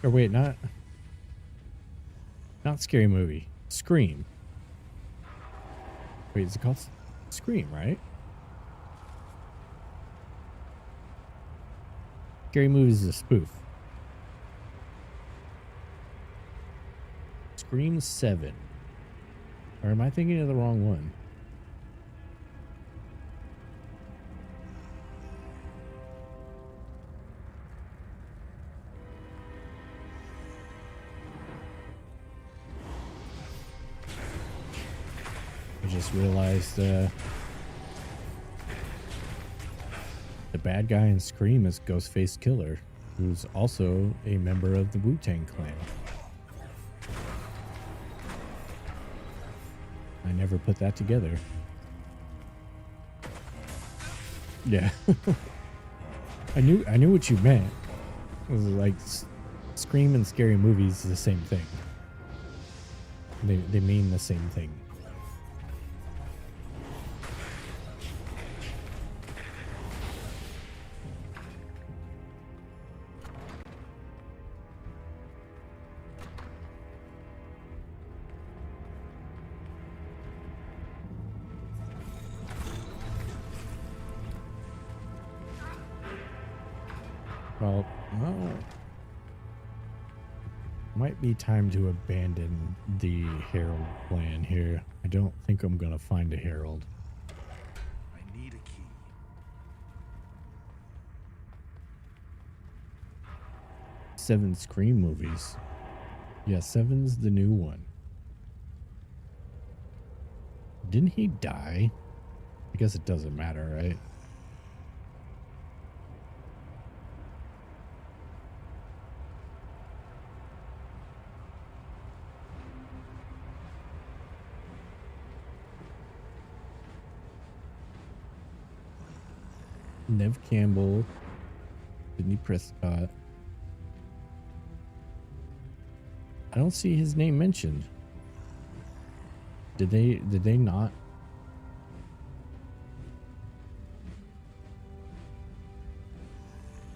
Or wait, not Scary Movie. Scream. Wait, is it called Scream, right? Scary Movie is a spoof. Scream 7. Or am I thinking of the wrong one? I just realized The bad guy in Scream is Ghostface Killer, who's also a member of the Wu-Tang Clan. I never put that together. Yeah. I knew what you meant. It was like Scream and Scary Movies is the same thing. They mean the same thing. Well, might be time to abandon the Herald plan here. I don't think I'm gonna find a Herald. I need a key. 7 Scream movies. Yeah, 7's the new one. Didn't he die? I guess it doesn't matter, right? Nev Campbell, Sidney Prescott. I don't see his name mentioned. Did they not?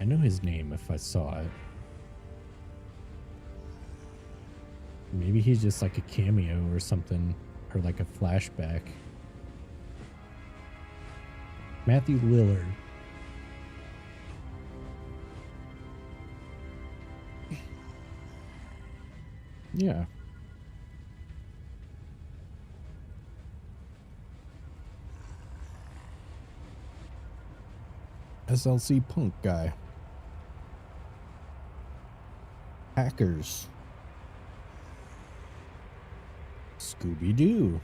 I know his name if I saw it. Maybe he's just like a cameo or something, or like a flashback. Matthew Lillard. Yeah. SLC punk guy. Hackers. Scooby-Doo.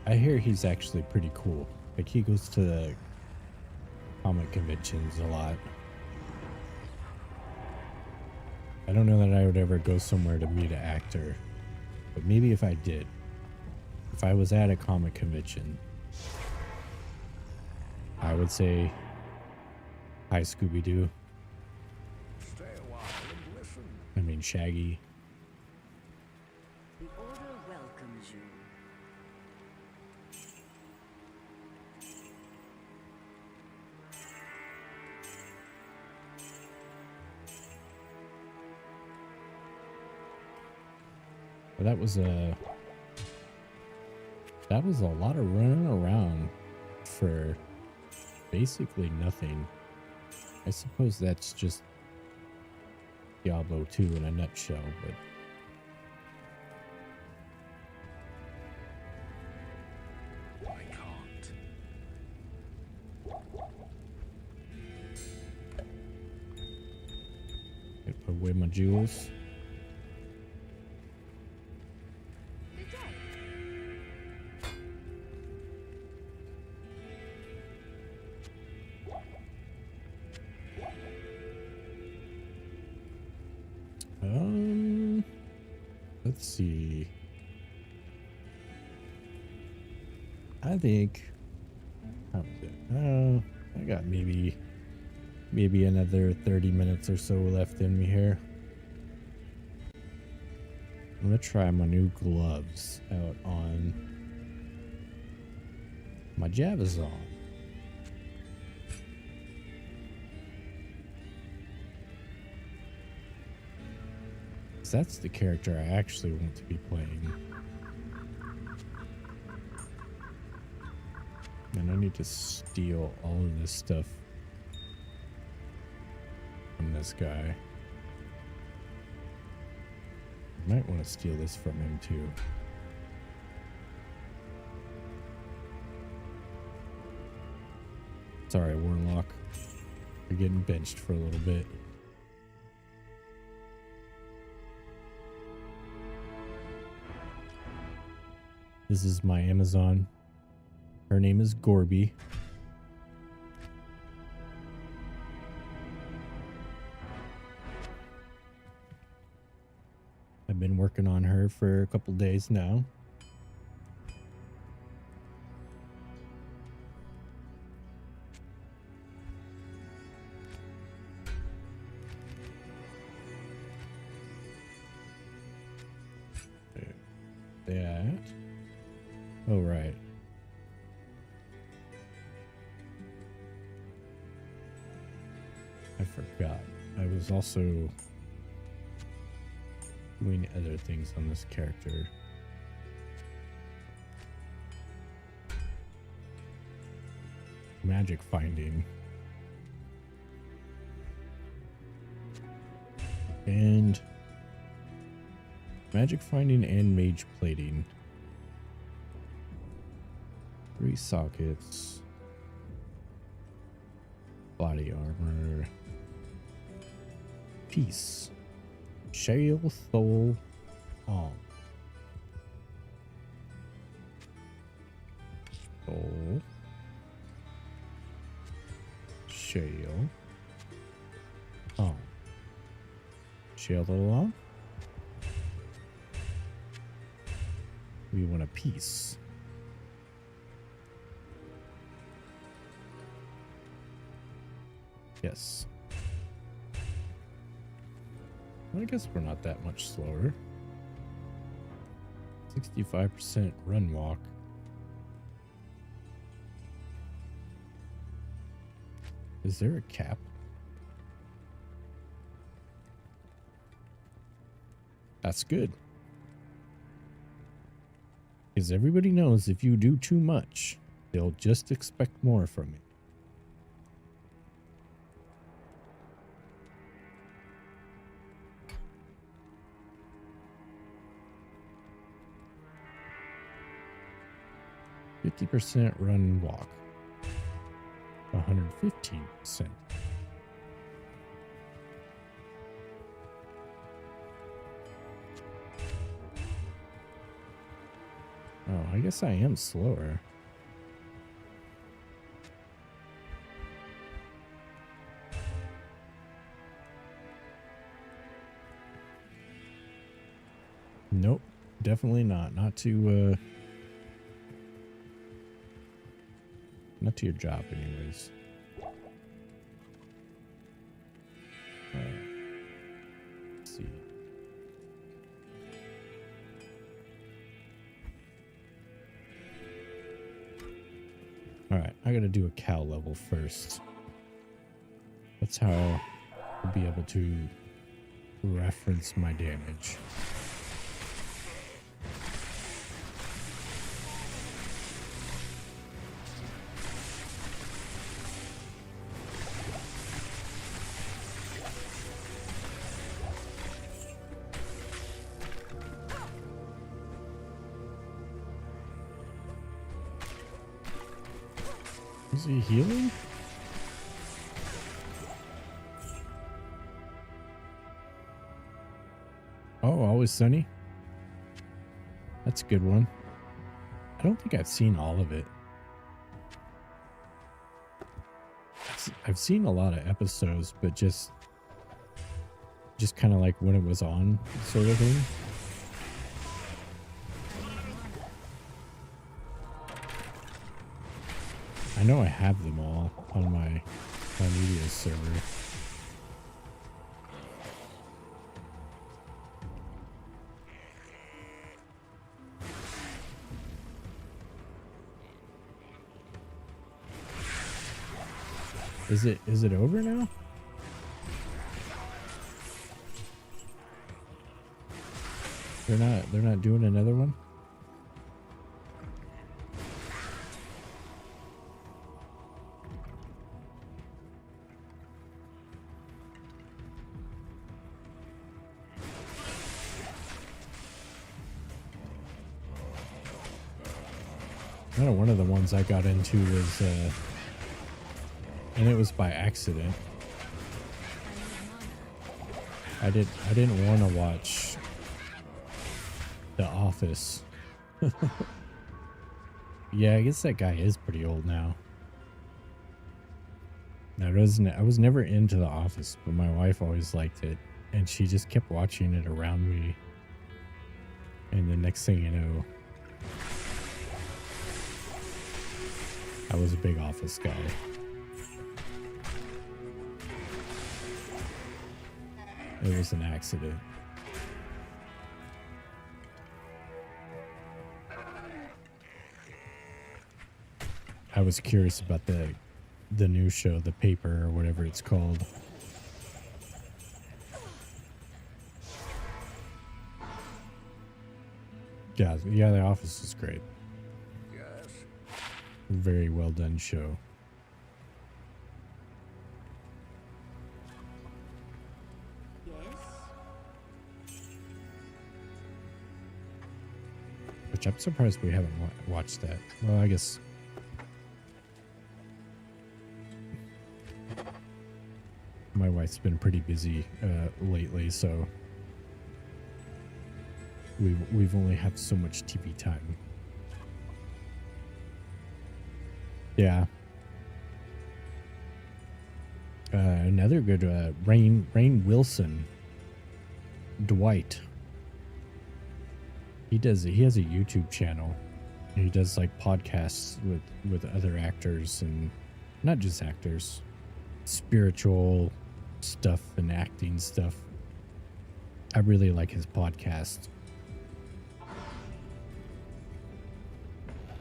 I hear he's actually pretty cool. Like he goes to the comic conventions a lot. I don't know that I would ever go somewhere to meet an actor, but maybe if I did, if I was at a comic convention, I would say, hi Scooby-Doo. Stay a while and listen. I mean Shaggy. The Order welcomes you. But that was a lot of running around for basically nothing. I suppose that's just Diablo 2 in a nutshell, but I can't. I put away my jewels. Let's see. I think how was it? I got maybe another 30 minutes or so left in me here. I'm gonna try my new gloves out on my Javazon. That's the character I actually want to be playing. And I need to steal all of this stuff from this guy. I might want to steal this from him too. Sorry, Warlock. You're getting benched for a little bit. This is my Amazon. Her name is Gorby. I've been working on her for a couple days now. That. Oh, right. I forgot. I was also doing other things on this character. Magic finding. And magic finding and mage plating. 3 sockets. Body armor. Peace. Shale Soul Arm. Soul. Shale. Arm. Shale Arm. We want a piece. Yes. Well, I guess we're not that much slower. 65% run walk. Is there a cap? That's good. Because everybody knows if you do too much, they'll just expect more from you. %, run walk. 115%. Oh, I guess I am slower. Nope, definitely not. Not to your job anyways. Let's see. Alright, I gotta do a cow level first. That's how I'll be able to reference my damage. Is he healing? Oh, always sunny. That's a good one. I don't think I've seen all of it. I've seen a lot of episodes, but just kind of like when it was on, sort of thing. I know I have them all on my media server. Is it over now? They're not doing another one? I know one of the ones I got into was, and it was by accident. I didn't want to watch The Office. Yeah, I guess that guy is pretty old now. I was never into The Office, but my wife always liked it, and she just kept watching it around me. And the next thing you know, I was a big Office guy. It was an accident. I was curious about the new show, The Paper, or whatever it's called. Yeah, The Office is great. Yes. Very well done show. Yes. Which I'm surprised we haven't watched that. Well, I guess. My wife's been pretty busy lately, so we've only had so much TV time. Yeah. Another good Rainn Wilson, Dwight. He has a YouTube channel. He does like podcasts with other actors, and not just actors, spiritual stuff and acting stuff. I really like his podcast.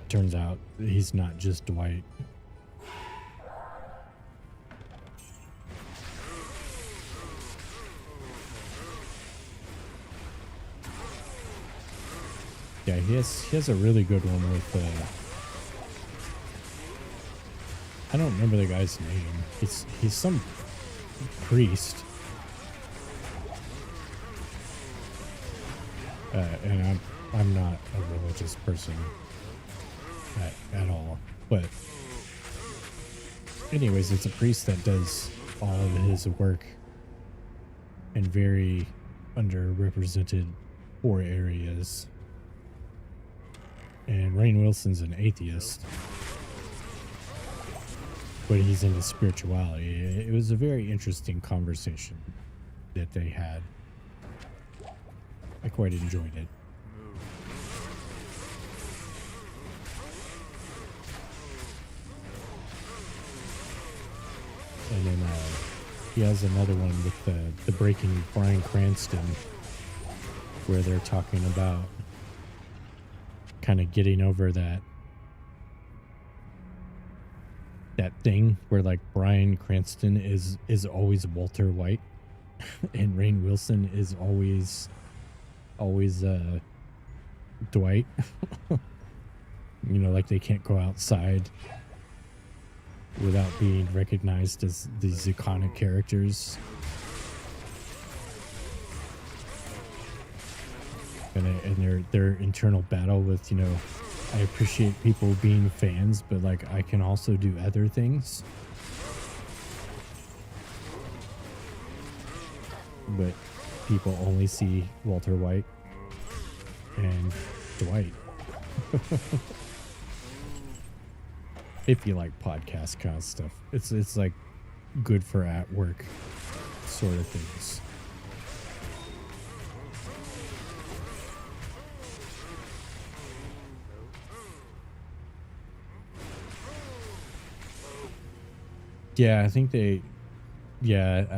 Turns out he's not just Dwight. Yeah, he has a really good one with I don't remember the guy's name. He's some priest. And I'm not a religious person at all. But anyways, it's a priest that does all of his work in very underrepresented poor areas. And Rainn Wilson's an atheist, but he's into spirituality. It was a very interesting conversation that they had. I quite enjoyed it. And then he has another one with the Breaking Bryan Cranston, where they're talking about kind of getting over that thing where like Bryan Cranston is always Walter White and Rainn Wilson is always Dwight. You know, like they can't go outside without being recognized as these iconic characters. And their internal battle with, you know, I appreciate people being fans, but like I can also do other things. But people only see Walter White and Dwight. If you like podcast kind of stuff, it's like good for at work sort of things. Yeah, I think I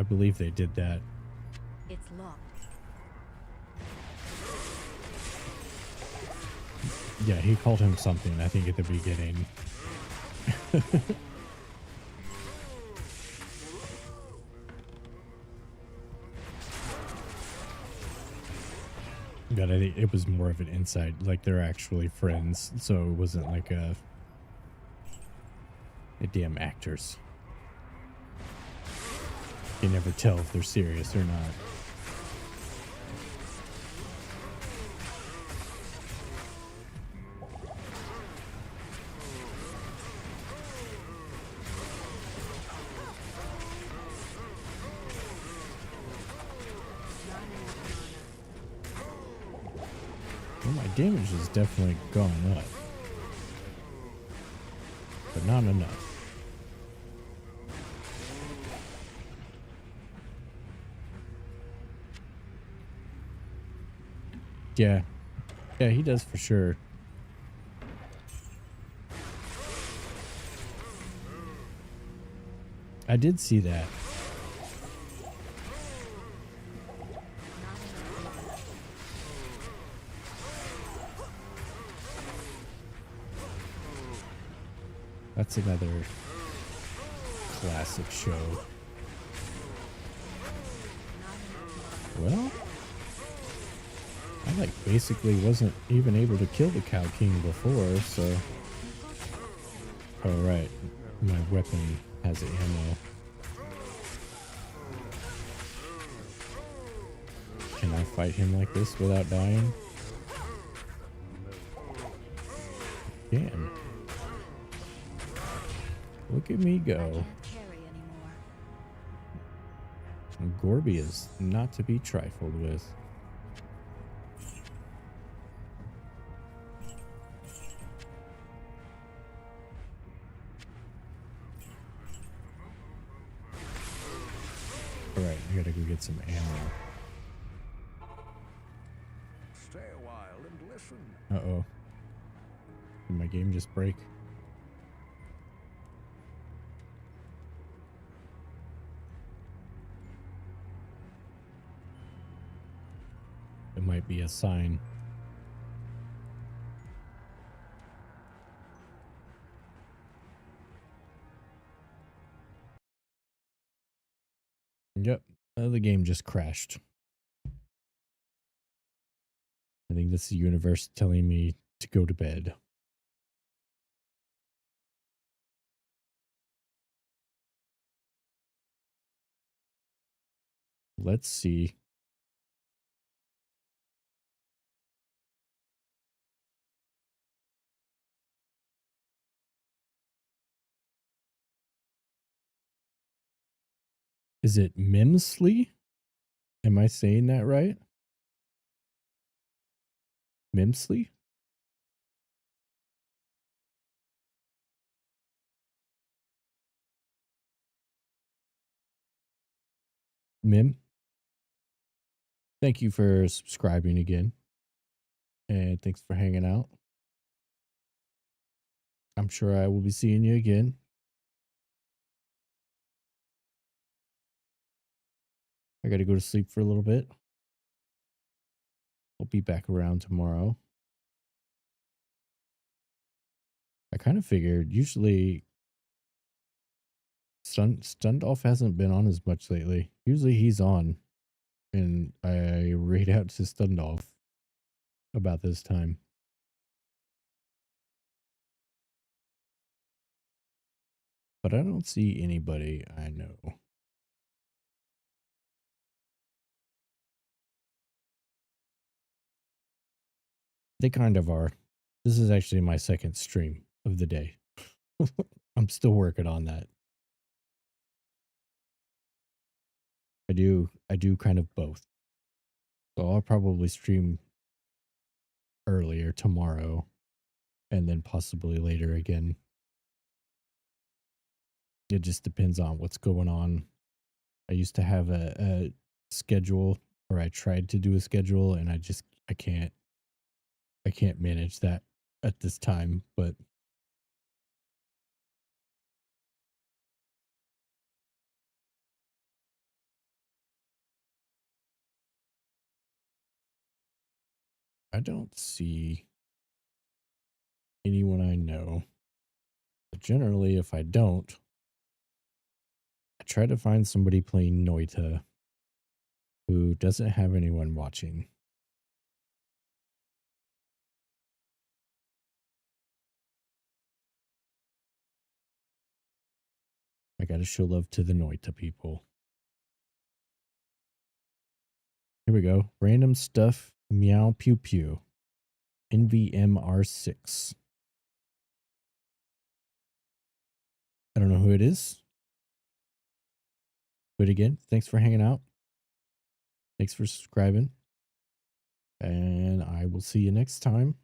believe they did that. It's locked. Yeah, he called him something, I think, at the beginning. But I think it was more of an insight, like they're actually friends, so it wasn't like a damn actors. You never tell if they're serious or not. Well, my damage has definitely gone up. but not enough. Yeah. Yeah, he does for sure. I did see that. That's another classic show. Well, I like basically wasn't even able to kill the Cow King before, so. Oh, right. My weapon has ammo. Can I fight him like this without dying? Can. Look at me go. Can't carry anymore. Gorby is not to be trifled with. Alright, I gotta go get some ammo. Stay a while and listen. Uh-oh. Did my game just break? It might be a sign. Yep, the game just crashed. I think this is the universe telling me to go to bed. Let's see. Is it Mimsley? Am I saying that right? Mimsley? Mim? Thank you for subscribing again. And thanks for hanging out. I'm sure I will be seeing you again. I gotta go to sleep for a little bit. I'll be back around tomorrow. I kind of figured usually Stundolf hasn't been on as much lately. Usually he's on and I raid out to Stundolf about this time. But I don't see anybody I know. They kind of are. This is actually my second stream of the day. I'm still working on that. I do kind of both. So I'll probably stream earlier tomorrow and then possibly later again. It just depends on what's going on. I used to have a schedule, or I tried to do a schedule, and I can't manage that at this time, but I don't see anyone I know. But generally, if I don't, I try to find somebody playing Noita who doesn't have anyone watching. I gotta show love to the Noita people. Here we go. Random stuff. Meow pew pew. NVMR6. I don't know who it is. But again, thanks for hanging out. Thanks for subscribing. And I will see you next time.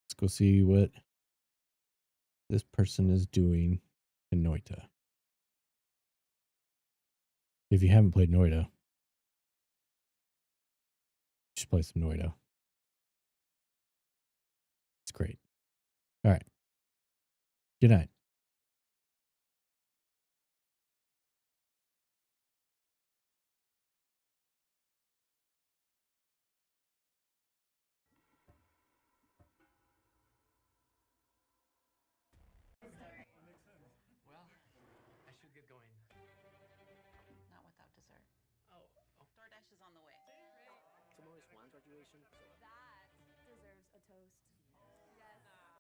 Let's go see what this person is doing in Noita. If you haven't played Noita, you should play some Noita. It's great. All right. Good night. Well, I should get going. Not without dessert. Oh, DoorDash is on the way. Tomorrow's Juan's graduation, so That deserves a toast.